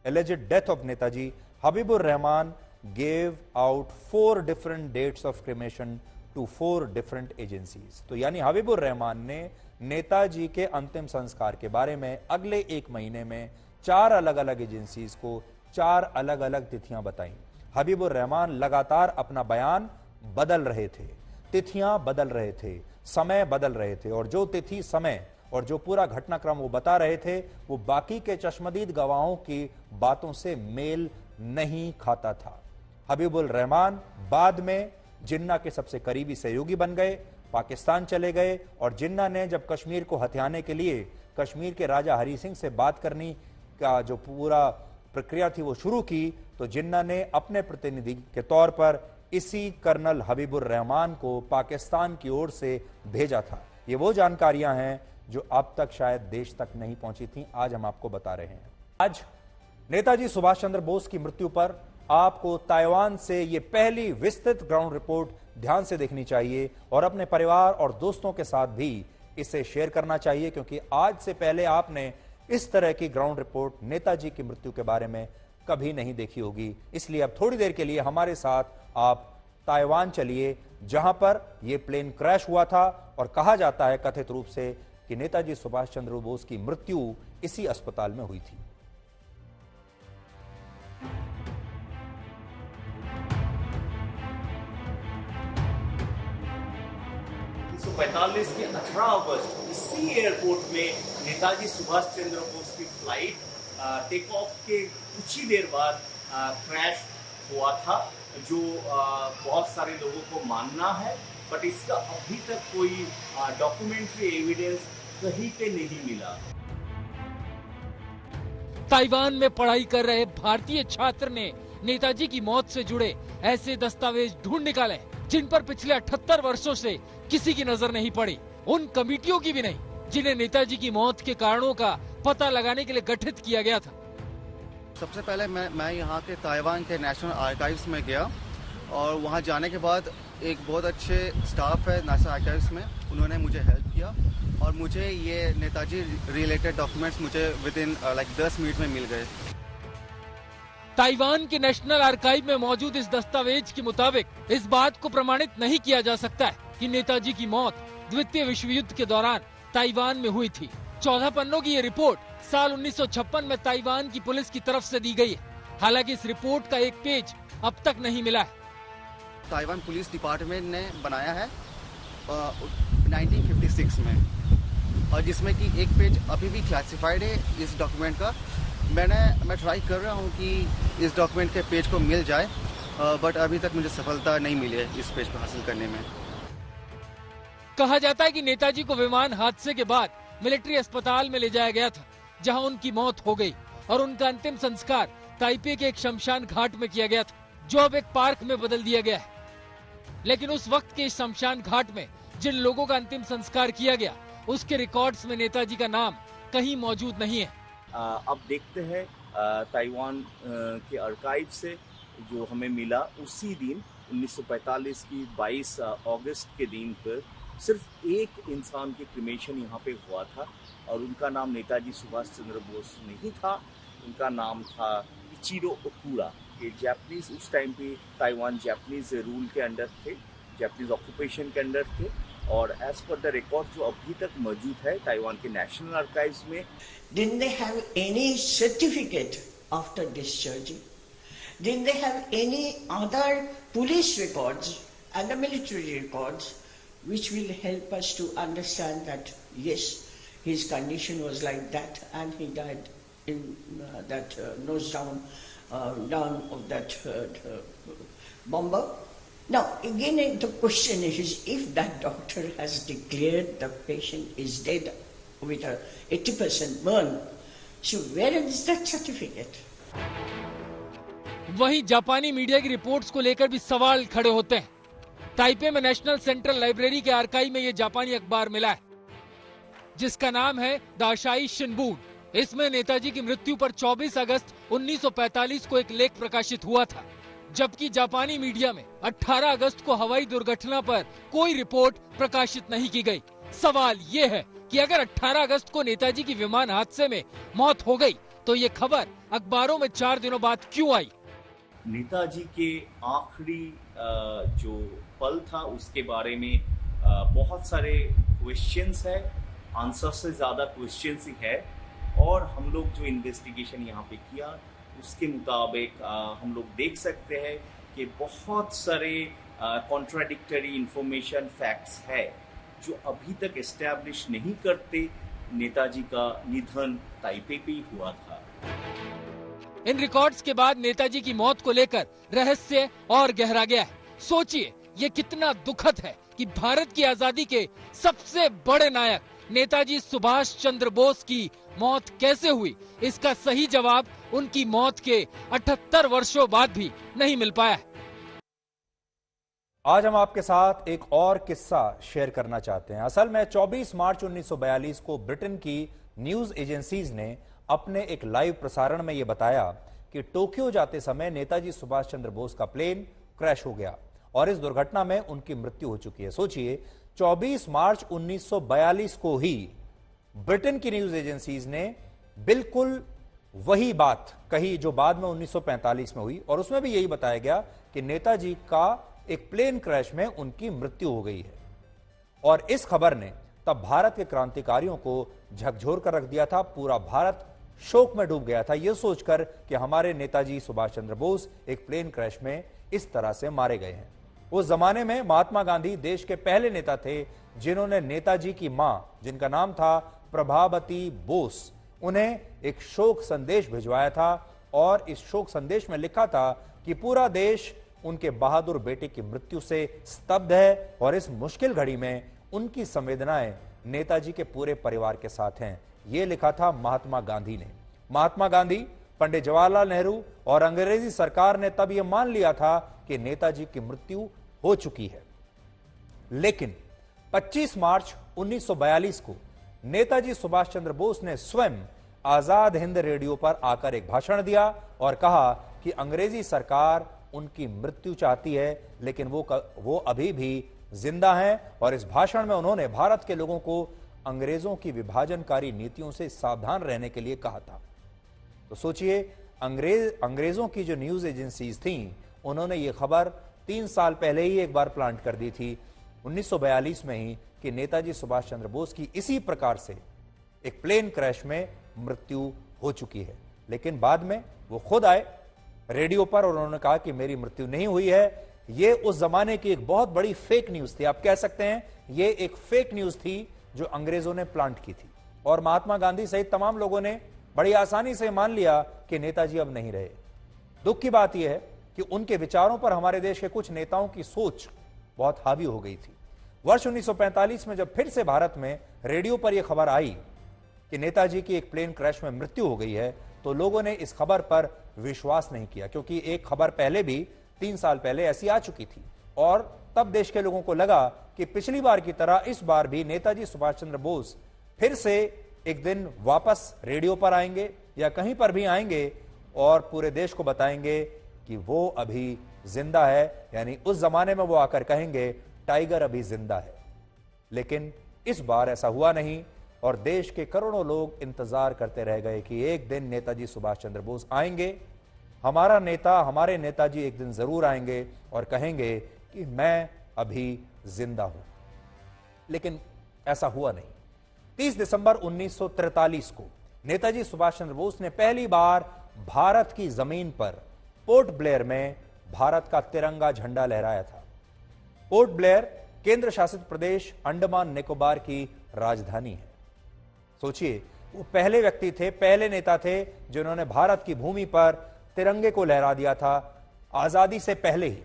alleged death of Netaji, Habibur Rahman gave out 4 different dates of cremation to 4 different agencies. तो यानी हबीबुर रहमान ने नेताजी के अंतिम संस्कार के बारे में अगले 1 महीने में 4 अलग अलग एजेंसीज को 4 अलग अलग तिथियां बताई। हबीबुर रहमान लगातार अपना बयान बदल रहे थे, तिथियां बदल रहे थे, समय बदल रहे थे और जो तिथि, समय और जो पूरा घटनाक्रम वो बता रहे थे वो बाकी के चश्मदीद गवाहों की बातों से मेल नहीं खाता था। हबीबुल रहमान बाद में जिन्ना के सबसे करीबी सहयोगी बन गए, पाकिस्तान चले गए और जिन्ना ने जब कश्मीर को हथियाने के लिए कश्मीर के राजा हरि सिंह से बात करने का जो पूरा प्रक्रिया थी वो शुरू की, तो जिन्ना ने अपने प्रतिनिधि के तौर पर इसी कर्नल हबीबुर रहमान को पाकिस्तान की ओर से भेजा था। ये वो जानकारियां हैं जो अब तक शायद देश तक नहीं पहुंची थी, आज हम आपको बता रहे हैं। आज नेताजी सुभाष चंद्र बोस की मृत्यु पर आपको ताइवान से ये पहली विस्तृत ग्राउंड रिपोर्ट ध्यान से देखनी चाहिए और अपने परिवार और दोस्तों के साथ भी इसे शेयर करना चाहिए, क्योंकि आज से पहले आपने इस तरह की ग्राउंड रिपोर्ट नेताजी की मृत्यु के बारे में कभी नहीं देखी होगी। इसलिए अब थोड़ी देर के लिए हमारे साथ आप ताइवान चलिए, जहां पर यह प्लेन क्रैश हुआ था और कहा जाता है कथित रूप से कि नेताजी सुभाष चंद्र बोस की मृत्यु इसी अस्पताल में हुई थी। के 18 अगस्त इसी एयरपोर्ट में नेताजी सुभाष चंद्र बोस की फ्लाइट टेक ऑफ के कुछ ही देर बाद क्रैश हुआ था, जो बहुत सारे लोगों को मानना है, बट इसका अभी तक कोई डॉक्यूमेंट्री एविडेंस कहीं पे नहीं मिला। ताइवान में पढ़ाई कर रहे भारतीय छात्र ने नेताजी की मौत से जुड़े ऐसे दस्तावेज ढूंढ निकाले जिन पर पिछले 78 वर्षों से किसी की नजर नहीं पड़ी, उन कमेटियों की भी नहीं जिन्हें नेताजी की मौत के कारणों का पता लगाने के लिए गठित किया गया था। सबसे पहले मैं यहाँ के ताइवान के नेशनल आर्काइव्स में गया और वहाँ जाने के बाद एक बहुत अच्छे स्टाफ है नेशनल आर्काइव्स में, उन्होंने मुझे हेल्प किया और मुझे ये नेताजी रिलेटेड डॉक्यूमेंट्स मुझे विद इन 10 मिनट में मिल गए। ताइवान के नेशनल आर्काइव में मौजूद इस दस्तावेज के मुताबिक इस बात को प्रमाणित नहीं किया जा सकता है कि नेताजी की मौत द्वितीय विश्व युद्ध के दौरान ताइवान में हुई थी। 14 पन्नों की ये रिपोर्ट साल 1956 में ताइवान की पुलिस की तरफ से दी गई है। हालांकि इस रिपोर्ट का एक पेज अब तक नहीं मिला है। ताइवान पुलिस डिपार्टमेंट ने बनाया है 1956 में और जिसमें कि एक पेज अभी भी क्लासिफाइड है इस डॉक्यूमेंट का। मैं ट्राई कर रहा हूँ कि इस डॉक्यूमेंट के पेज को मिल जाए, बट अभी तक मुझे सफलता नहीं मिली है इस पेज को हासिल करने में। कहा जाता है कि नेताजी को विमान हादसे के बाद मिलिट्री अस्पताल में ले जाया गया था, जहां उनकी मौत हो गई और उनका अंतिम संस्कार ताइपे के एक शमशान घाट में किया गया था, जो अब एक पार्क में बदल दिया गया है। लेकिन उस वक्त के इस शमशान घाट में जिन लोगों का अंतिम संस्कार किया गया, उसके रिकॉर्ड्स में नेताजी का नाम कहीं मौजूद नहीं है। अब देखते हैं ताइवान के आर्काइव से जो हमें मिला, उसी दिन 1945 की 22 अगस्त के दिन पर सिर्फ एक इंसान की क्रिमेशन यहाँ पे हुआ था और उनका नाम नेताजी सुभाष चंद्र बोस नहीं था, उनका नाम था इचिरो ओकुरा। ये जापानीज उस टाइम पे ताइवान जापानीज रूल के अंडर थे, जापानीज ऑक्यूपेशन के अंडर थे और एज पर द रिकॉर्ड जो अभी तक मौजूद है ताइवान के नेशनल आर्काइव्स में। Didn't they have any certificate after discharging? Didn't they have any other police records and the military records which will help us to understand that yes, his condition was like that and he died in that nose down of that bomber. Now, again, the question is, if that doctor has declared the patient is dead with a 80% burn, so where is that certificate? वहीं जापानी media की reports को लेकर भी सवाल खड़े होते हैं। ताइपे में नेशनल सेंट्रल लाइब्रेरी के आर्काइव में ये जापानी अखबार मिला है, जिसका नाम है द असाही शिनबुन। इसमें नेताजी की मृत्यु पर 24 अगस्त 1945 को एक लेख प्रकाशित हुआ था, जबकि जापानी मीडिया में 18 अगस्त को हवाई दुर्घटना पर कोई रिपोर्ट प्रकाशित नहीं की गई। सवाल ये है कि अगर 18 अगस्त को नेताजी की विमान हादसे में मौत हो गई, तो ये खबर अखबारों में 4 दिनों बाद क्यों आई? नेताजी के आखिरी जो पल था उसके बारे में बहुत सारे क्वेश्चंस है, आंसर से ज्यादा क्वेश्चंस ही है। और हम लोग जो इन्वेस्टिगेशन यहाँ पे किया उसके मुताबिक हम लोग देख सकते हैं कि बहुत सारे कॉन्ट्राडिक्टरी इंफॉर्मेशन फैक्ट्स है जो अभी तक एस्टैब्लिश नहीं करते नेताजी का निधन ताइपे पे ही हुआ था। इन रिकॉर्ड्स के बाद नेताजी की मौत को लेकर रहस्य और गहरा गया है। सोचिए, ये कितना दुखद है कि भारत की आजादी के सबसे बड़े नायक नेताजी सुभाष चंद्र बोस की मौत कैसे हुई, इसका सही जवाब उनकी मौत के 78 वर्षों बाद भी नहीं मिल पाया है। आज हम आपके साथ एक और किस्सा शेयर करना चाहते हैं। असल में 24 मार्च 1942 को ब्रिटेन की न्यूज एजेंसीज ने अपने एक लाइव प्रसारण में यह बताया कि टोक्यो जाते समय नेताजी सुभाष चंद्र बोस का प्लेन क्रैश हो गया और इस दुर्घटना में उनकी मृत्यु हो चुकी है। सोचिए, 24 मार्च 1942 को ही ब्रिटेन की न्यूज एजेंसीज ने बिल्कुल वही बात कही जो बाद में 1945 में हुई, और उसमें भी यही बताया गया कि नेताजी का एक प्लेन क्रैश में उनकी मृत्यु हो गई है। और इस खबर ने तब भारत के क्रांतिकारियों को झकझोर कर रख दिया था। पूरा भारत शोक में डूब गया था यह सोचकर कि हमारे नेताजी सुभाष चंद्र बोस एक प्लेन क्रैश में इस तरह से मारे गए हैं। उस जमाने में महात्मा गांधी देश के पहले नेता थे जिन्होंने नेताजी की मां, जिनका नाम था प्रभावती बोस, उन्हें एक शोक संदेश भिजवाया था और इस शोक संदेश में लिखा था कि पूरा देश उनके बहादुर बेटे की मृत्यु से स्तब्ध है और इस मुश्किल घड़ी में उनकी संवेदनाएं नेताजी के पूरे परिवार के साथ हैं। यह लिखा था महात्मा गांधी ने। महात्मा गांधी, पंडित जवाहरलाल नेहरू और अंग्रेजी सरकार ने तब यह मान लिया था कि नेताजी की मृत्यु हो चुकी है। लेकिन 25 मार्च 1942 को नेताजी सुभाष चंद्र बोस ने स्वयं आजाद हिंद रेडियो पर आकर एक भाषण दिया और कहा कि अंग्रेजी सरकार उनकी मृत्यु चाहती है, लेकिन वो अभी भी जिंदा हैं। और इस भाषण में उन्होंने भारत के लोगों को अंग्रेजों की विभाजनकारी नीतियों से सावधान रहने के लिए कहा था। तो सोचिए, अंग्रेजों की जो न्यूज एजेंसीज थीं, उन्होंने ये खबर 3 साल पहले ही एक बार प्लांट कर दी थी 1942 में ही कि नेताजी सुभाष चंद्र बोस की इसी प्रकार से एक प्लेन क्रैश में मृत्यु हो चुकी है। लेकिन बाद में वो खुद आए रेडियो पर और उन्होंने कहा कि मेरी मृत्यु नहीं हुई है। ये उस जमाने की एक बहुत बड़ी फेक न्यूज थी। आप कह सकते हैं ये एक फेक न्यूज थी जो अंग्रेजों ने प्लांट की थी और महात्मा गांधी सहित तमाम लोगों ने बड़ी आसानी से मान लिया कि नेताजी अब नहीं रहे। दुख की बात यह है कि उनके विचारों पर हमारे देश के कुछ नेताओं की सोच बहुत हावी हो गई थी। वर्ष 1945 में जब फिर से भारत में रेडियो पर यह खबर आई कि नेताजी की एक प्लेन क्रैश में मृत्यु हो गई है, तो लोगों ने इस खबर पर विश्वास नहीं किया, क्योंकि एक खबर पहले भी 3 साल पहले ऐसी आ चुकी थी और तब देश के लोगों को लगा कि पिछली बार की तरह इस बार भी नेताजी सुभाष चंद्र बोस फिर से एक दिन वापस रेडियो पर आएंगे या कहीं पर भी आएंगे और पूरे देश को बताएंगे कि वो अभी जिंदा है, यानी उस जमाने में वो आकर कहेंगे टाइगर अभी जिंदा है। लेकिन इस बार ऐसा हुआ नहीं और देश के करोड़ों लोग इंतजार करते रह गए कि एक दिन नेताजी सुभाष चंद्र बोस आएंगे, हमारा नेता, हमारे नेताजी एक दिन जरूर आएंगे और कहेंगे कि मैं अभी जिंदा हूं। लेकिन ऐसा हुआ नहीं। 30 दिसंबर 1943 को नेताजी सुभाष चंद्र बोस ने पहली बार भारत की जमीन पर पोर्ट ब्लेयर में भारत का तिरंगा झंडा लहराया था। पोर्ट ब्लेयर केंद्र शासित प्रदेश अंडमान निकोबार की राजधानी है। सोचिए, वो पहले व्यक्ति थे, पहले नेता थे जिन्होंने भारत की भूमि पर तिरंगे को लहरा दिया था आजादी से पहले ही।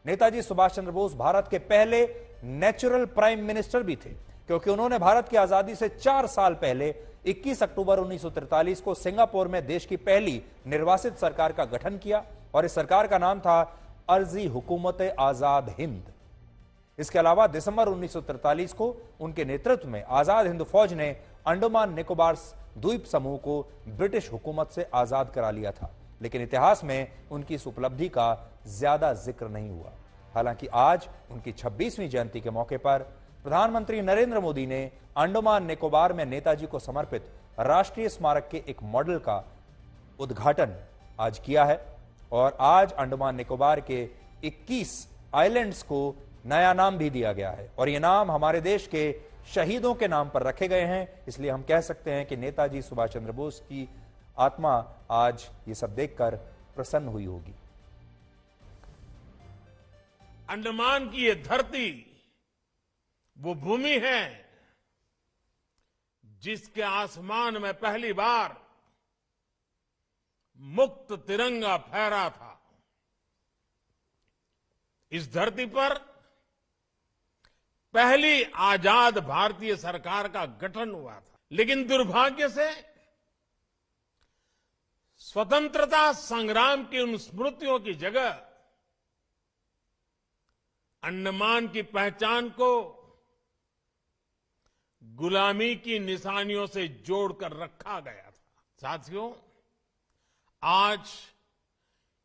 नेताजी सुभाष चंद्र बोस भारत के पहले नेचुरल प्राइम मिनिस्टर भी थे, क्योंकि उन्होंने भारत की आजादी से 4 साल पहले 21 अक्टूबर 1943 को सिंगापुर में देश की पहली निर्वासित सरकार का गठन किया और इस सरकार का नाम था अर्जी हुकूमत आजाद हिंद। इसके अलावा दिसंबर 1943 को उनके नेतृत्व में आजाद हिंद फौज ने अंडमान निकोबार द्वीप समूह को ब्रिटिश हुकूमत से आजाद करा लिया था, लेकिन इतिहास में उनकी इस उपलब्धि का ज्यादा जिक्र नहीं हुआ। हालांकि आज उनकी 26वीं जयंती के मौके पर प्रधानमंत्री नरेंद्र मोदी ने अंडमान निकोबार में नेताजी को समर्पित राष्ट्रीय स्मारक के एक मॉडल का उद्घाटन आज किया है और आज अंडमान निकोबार के 21 आइलैंड्स को नया नाम भी दिया गया है और ये नाम हमारे देश के शहीदों के नाम पर रखे गए हैं। इसलिए हम कह सकते हैं कि नेताजी सुभाष चंद्र बोस की आत्मा आज ये सब देखकर प्रसन्न हुई होगी। अंडमान की ये धरती वो भूमि है जिसके आसमान में पहली बार मुक्त तिरंगा फहरा था। इस धरती पर पहली आजाद भारतीय सरकार का गठन हुआ था, लेकिन दुर्भाग्य से स्वतंत्रता संग्राम की उन स्मृतियों की जगह अंडमान की पहचान को गुलामी की निशानियों से जोड़कर रखा गया था। साथियों, आज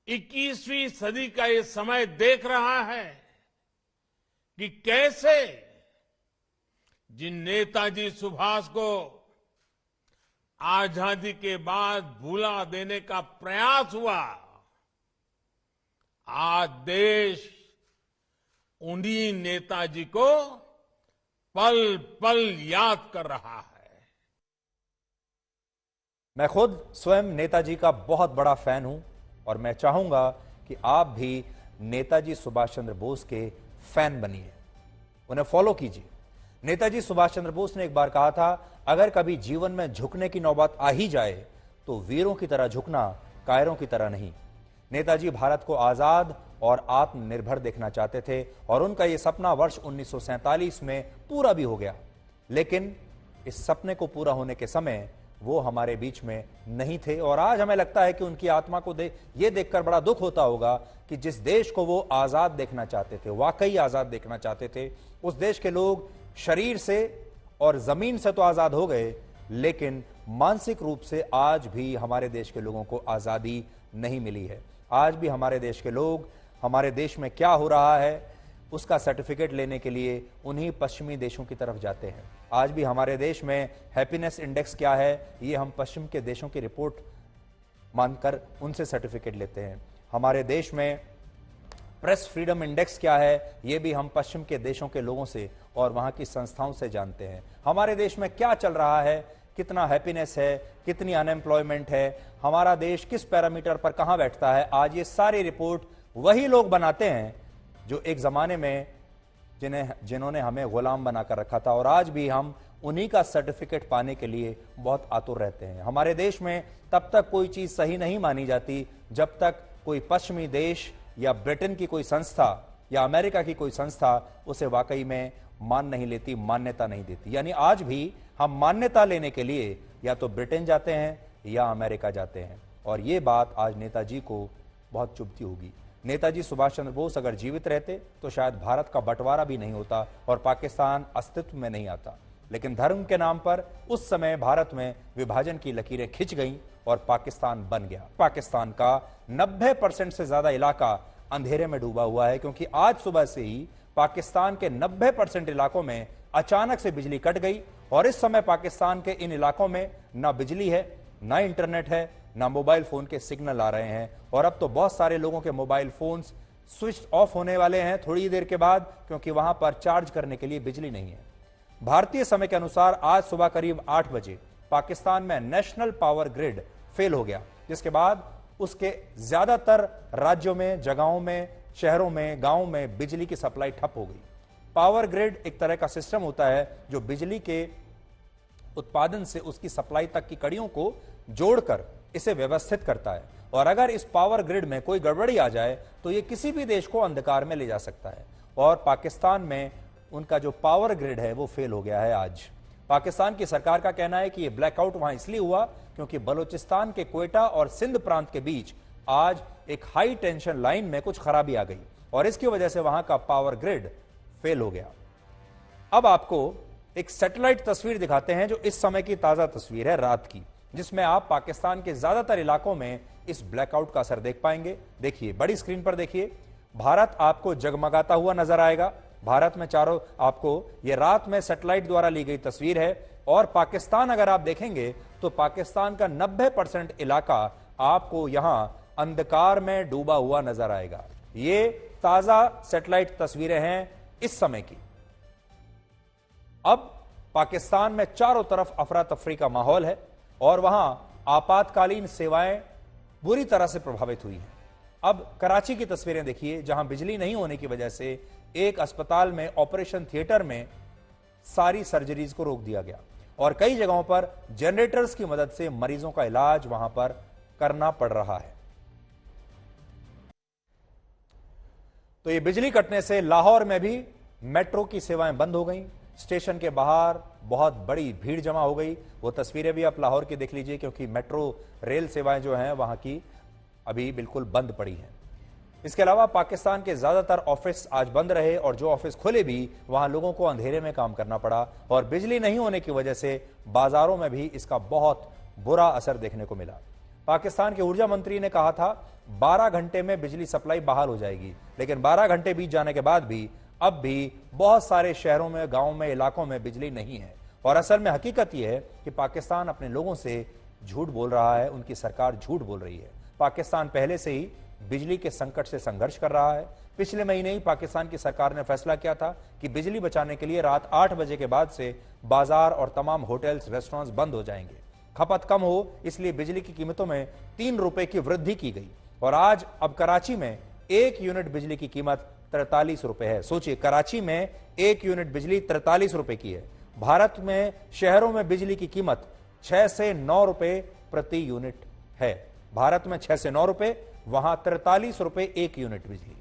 21वीं सदी का ये समय देख रहा है कि कैसे जिन नेताजी सुभाष को आजादी के बाद भुला देने का प्रयास हुआ, आज देश उन्हीं नेताजी को पल पल याद कर रहा है। मैं खुद स्वयं नेताजी का बहुत बड़ा फैन हूं और मैं चाहूंगा कि आप भी नेताजी सुभाष चंद्र बोस के फैन बनिए, उन्हें फॉलो कीजिए। नेताजी सुभाष चंद्र बोस ने एक बार कहा था, अगर कभी जीवन में झुकने की नौबत आ ही जाए तो वीरों की तरह झुकना, कायरों की तरह नहीं। नेताजी भारत को आजाद और आत्मनिर्भर देखना चाहते थे और उनका यह सपना वर्ष 1947 में पूरा भी हो गया, लेकिन इस सपने को पूरा होने के समय वो हमारे बीच में नहीं थे और आज हमें लगता है कि उनकी आत्मा को ये देखकर बड़ा दुख होता होगा कि जिस देश को वो आजाद देखना चाहते थे, वाकई आजाद देखना चाहते थे, उस देश के लोग शरीर से और जमीन से तो आजाद हो गए, लेकिन मानसिक रूप से आज भी हमारे देश के लोगों को आजादी नहीं मिली है। आज भी हमारे देश के लोग हमारे देश में क्या हो रहा है उसका सर्टिफिकेट लेने के लिए उन्हीं पश्चिमी देशों की तरफ जाते हैं। आज भी हमारे देश में हैप्पीनेस इंडेक्स क्या है ये हम पश्चिम के देशों की रिपोर्ट मानकर उनसे सर्टिफिकेट लेते हैं। हमारे देश में प्रेस फ्रीडम इंडेक्स क्या है ये भी हम पश्चिम के देशों के लोगों से और वहां की संस्थाओं से जानते हैं। हमारे देश में क्या चल रहा है, कितना हैप्पीनेस है, कितनी अनएम्प्लॉयमेंट है, हमारा देश किस पैरामीटर पर कहां बैठता है, आज ये सारी रिपोर्ट वही लोग बनाते हैं जो एक जमाने में जिन्होंने हमें गुलाम बनाकर रखा था और आज भी हम उन्हीं का सर्टिफिकेट पाने के लिए बहुत आतुर रहते हैं। हमारे देश में तब तक कोई चीज सही नहीं मानी जाती जब तक कोई पश्चिमी देश या ब्रिटेन की कोई संस्था या अमेरिका की कोई संस्था उसे वाकई में मान नहीं लेती, मान्यता नहीं देती। यानी आज भी हम मान्यता लेने के लिए या तो ब्रिटेन जाते हैं या अमेरिका जाते हैं और ये बात आज नेताजी को बहुत चुभती होगी। नेताजी सुभाष चंद्र बोस अगर जीवित रहते तो शायद भारत का बंटवारा भी नहीं होता और पाकिस्तान अस्तित्व में नहीं आता, लेकिन धर्म के नाम पर उस समय भारत में विभाजन की लकीरें खिंच गईं और पाकिस्तान बन गया। पाकिस्तान का 90% से ज्यादा इलाका अंधेरे में डूबा हुआ है क्योंकि आज सुबह से ही पाकिस्तान के 90% इलाकों में अचानक से बिजली कट गई और इस समय पाकिस्तान के इन इलाकों में ना बिजली है, ना इंटरनेट है, ना मोबाइल फोन के सिग्नल आ रहे हैं और अब तो बहुत सारे लोगों के मोबाइल फोन्स स्विच ऑफ होने वाले हैं थोड़ी देर के बाद क्योंकि वहां पर चार्ज करने के लिए बिजली नहीं है। भारतीय समय के अनुसार आज सुबह करीब 8 बजे पाकिस्तान में नेशनल पावर ग्रिड फेल हो गया, जिसके बाद उसके ज्यादातर राज्यों में, जगहों में, शहरों में, गांवों में बिजली की सप्लाई ठप हो गई। पावर ग्रिड एक तरह का सिस्टम होता है जो बिजली के उत्पादन से उसकी सप्लाई तक की कड़ियों को जोड़कर इसे व्यवस्थित करता है। और अगर इस पावर ग्रिड में कोई गड़बड़ी आ जाए तो ये किसी भी देश को अंधकार में ले जा सकता है। और पाकिस्तान में उनका जो पावर ग्रिड है वो फेल हो गया है आज। पाकिस्तान की सरकार का कहना है कि ये ब्लैकआउट वहां इसलिए हुआ क्योंकि बलूचिस्तान के क्वेटा और सिंध प्रांत के बीच आज एक हाई टेंशन लाइन में कुछ खराबी आ गई और इसकी वजह से वहां का पावर ग्रिड फेल हो गया। अब आपको एक सैटेलाइट तस्वीर दिखाते हैं जो इस समय की ताजा तस्वीर है रात की, जिसमें आप पाकिस्तान के ज्यादातर इलाकों में इस ब्लैकआउट का असर देख पाएंगे। देखिए, बड़ी स्क्रीन पर देखिए, भारत आपको जगमगाता हुआ नजर आएगा। भारत में चारों आपको ये रात में सैटेलाइट द्वारा ली गई तस्वीर है। और पाकिस्तान अगर आप देखेंगे तो पाकिस्तान का 90% इलाका आपको यहां अंधकार में डूबा हुआ नजर आएगा। ये ताजा सैटेलाइट तस्वीरें हैं इस समय की। अब पाकिस्तान में चारों तरफ अफरा तफरी का माहौल है और वहां आपातकालीन सेवाएं बुरी तरह से प्रभावित हुई हैं। अब कराची की तस्वीरें देखिए, जहां बिजली नहीं होने की वजह से एक अस्पताल में ऑपरेशन थिएटर में सारी सर्जरीज को रोक दिया गया और कई जगहों पर जनरेटर्स की मदद से मरीजों का इलाज वहां पर करना पड़ रहा है। तो ये बिजली कटने से लाहौर में भी मेट्रो की सेवाएं बंद हो गई। स्टेशन के बाहर बहुत बड़ी भीड़ जमा हो गई। वो तस्वीरें भी आप लाहौर की देख लीजिए, क्योंकि मेट्रो रेल सेवाएं जो हैं वहां की अभी बिल्कुल बंद पड़ी हैं। इसके अलावा पाकिस्तान के ज्यादातर ऑफिस आज बंद रहे और जो ऑफिस खुले भी वहां लोगों को अंधेरे में काम करना पड़ा और बिजली नहीं होने की वजह से बाजारों में भी इसका बहुत बुरा असर देखने को मिला। पाकिस्तान के ऊर्जा मंत्री ने कहा था 12 घंटे में बिजली सप्लाई बहाल हो जाएगी, लेकिन 12 घंटे बीत जाने के बाद भी अब भी बहुत सारे शहरों में, गांवों में, इलाकों में बिजली नहीं है। और असल में हकीकत यह है कि पाकिस्तान अपने लोगों से झूठ बोल रहा है, उनकी सरकार झूठ बोल रही है। पाकिस्तान पहले से ही बिजली के संकट से संघर्ष कर रहा है। पिछले महीने ही पाकिस्तान की सरकार ने फैसला किया था कि बिजली बचाने के लिए रात 8 बजे के बाद से बाजार और तमाम होटल्स, रेस्टोरेंट्स बंद हो जाएंगे। खपत कम हो इसलिए बिजली की कीमतों में 3 रुपए की वृद्धि की गई और आज अब कराची में 1 यूनिट बिजली की कीमत 43 रुपए है। सोचिए, कराची में 1 यूनिट बिजली 43 रुपए की है। भारत में शहरों में बिजली की कीमत 6 से 9 रुपए प्रति यूनिट है। भारत में 6 से 9 रुपए, वहां 43 रुपए 1 यूनिट बिजली।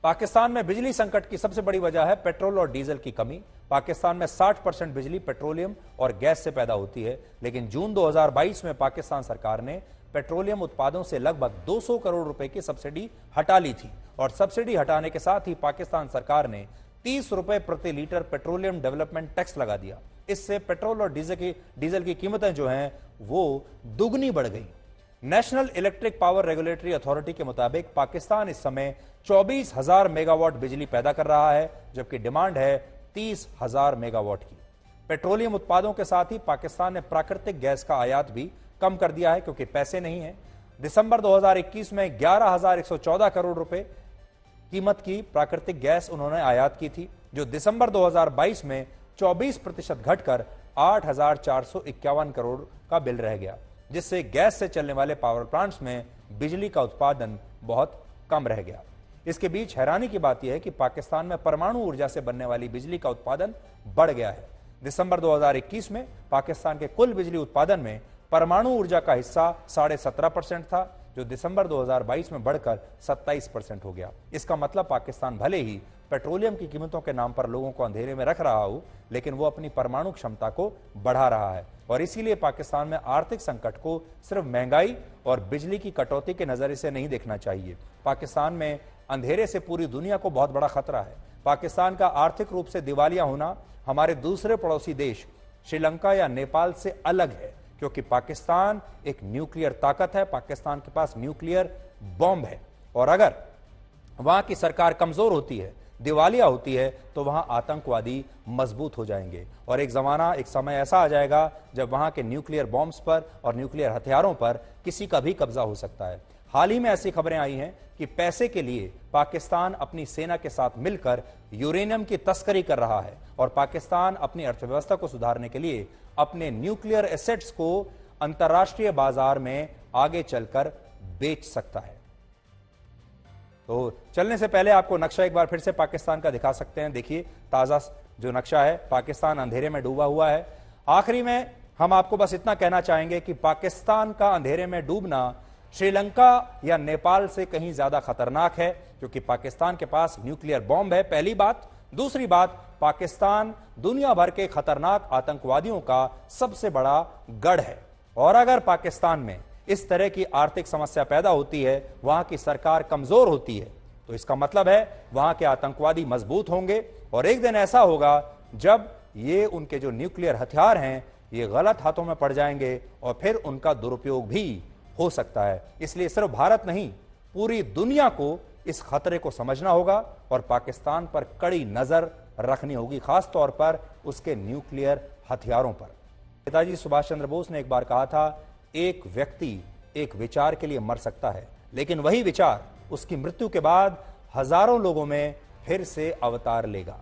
पाकिस्तान में बिजली संकट की सबसे बड़ी वजह है पेट्रोल और डीजल की कमी। पाकिस्तान में 60% बिजली पेट्रोलियम और गैस से पैदा होती है, लेकिन जून 2022 में पाकिस्तान सरकार ने पेट्रोलियम उत्पादों से लगभग 200 करोड़ रुपए की सब्सिडी हटा ली थी और सब्सिडी हटाने के साथ ही पाकिस्तान सरकार ने 30 रुपए प्रति लीटर पेट्रोलियम डेवलपमेंट टैक्स लगा दिया। इससे पेट्रोल और डीजल की कीमतें जो हैं वो दुगनी बढ़ गई। National electric power regulatory authority के मुताबिक पाकिस्तान इस समय 24,000 मेगावाट बिजली पैदा कर रहा है, जबकि डिमांड है 30,000 मेगावाट की। पेट्रोलियम उत्पादों के साथ ही पाकिस्तान ने प्राकृतिक गैस का आयात भी कम कर दिया है क्योंकि पैसे नहीं है। दिसंबर 2021 में 11,114 करोड़ रुपए कीमत की प्राकृतिक गैस उन्होंने आयात की थी, जो दिसंबर 2022 में 24% घटकर 8,451 करोड़ का बिल रह गया, जिससे गैस से चलने वाले पावर प्लांट्स में बिजली का उत्पादन बहुत कम रह गया। इसके बीच हैरानी की बात यह है कि पाकिस्तान में परमाणु ऊर्जा से बनने वाली बिजली का उत्पादन बढ़ गया है। दिसंबर 2021 में पाकिस्तान के कुल बिजली उत्पादन में परमाणु ऊर्जा का हिस्सा 17.5% था, जो दिसंबर 2022 में बढ़कर 27% हो गया। इसका मतलब पाकिस्तान भले ही पेट्रोलियम की कीमतों के नाम पर लोगों को अंधेरे में रख रहा हो, लेकिन वो अपनी परमाणु क्षमता को बढ़ा रहा है और इसीलिए पाकिस्तान में आर्थिक संकट को सिर्फ महंगाई और बिजली की कटौती के नजरिए से नहीं देखना चाहिए। पाकिस्तान में अंधेरे से पूरी दुनिया को बहुत बड़ा खतरा है। पाकिस्तान का आर्थिक रूप से दिवालिया होना हमारे दूसरे पड़ोसी देश श्रीलंका या नेपाल से अलग है, क्योंकि पाकिस्तान एक न्यूक्लियर ताकत है। पाकिस्तान के पास न्यूक्लियर बॉम्ब है और अगर वहां की सरकार कमजोर होती है, दिवालिया होती है, तो वहां आतंकवादी मजबूत हो जाएंगे और एक समय ऐसा आ जाएगा जब वहां के न्यूक्लियर बॉम्ब्स पर और न्यूक्लियर हथियारों पर किसी का भी कब्जा हो सकता है। हाल ही में ऐसी खबरें आई हैं कि पैसे के लिए पाकिस्तान अपनी सेना के साथ मिलकर यूरेनियम की तस्करी कर रहा है और पाकिस्तान अपनी अर्थव्यवस्था को सुधारने के लिए अपने न्यूक्लियर एसेट्स को अंतर्राष्ट्रीय बाजार में आगे चलकर बेच सकता है। तो चलने से पहले आपको नक्शा एक बार फिर से पाकिस्तान का दिखा सकते हैं। देखिए, ताजा जो नक्शा है, पाकिस्तान अंधेरे में डूबा हुआ है। आखिरी में हम आपको बस इतना कहना चाहेंगे कि पाकिस्तान का अंधेरे में डूबना श्रीलंका या नेपाल से कहीं ज्यादा खतरनाक है, क्योंकि पाकिस्तान के पास न्यूक्लियर बॉम्ब है, पहली बात। दूसरी बात, पाकिस्तान दुनिया भर के खतरनाक आतंकवादियों का सबसे बड़ा गढ़ है, और अगर पाकिस्तान में इस तरह की आर्थिक समस्या पैदा होती है, वहां की सरकार कमजोर होती है, तो इसका मतलब है वहां के आतंकवादी मजबूत होंगे, और एक दिन ऐसा होगा जब ये उनके जो न्यूक्लियर हथियार हैं ये गलत हाथों में पड़ जाएंगे और फिर उनका दुरुपयोग भी हो सकता है। इसलिए सिर्फ भारत नहीं, पूरी दुनिया को इस खतरे को समझना होगा और पाकिस्तान पर कड़ी नजर रखनी होगी, खास तौर पर उसके न्यूक्लियर हथियारों पर। नेताजी सुभाष चंद्र बोस ने एक बार कहा था, एक व्यक्ति एक विचार के लिए मर सकता है, लेकिन वही विचार उसकी मृत्यु के बाद हजारों लोगों में फिर से अवतार लेगा।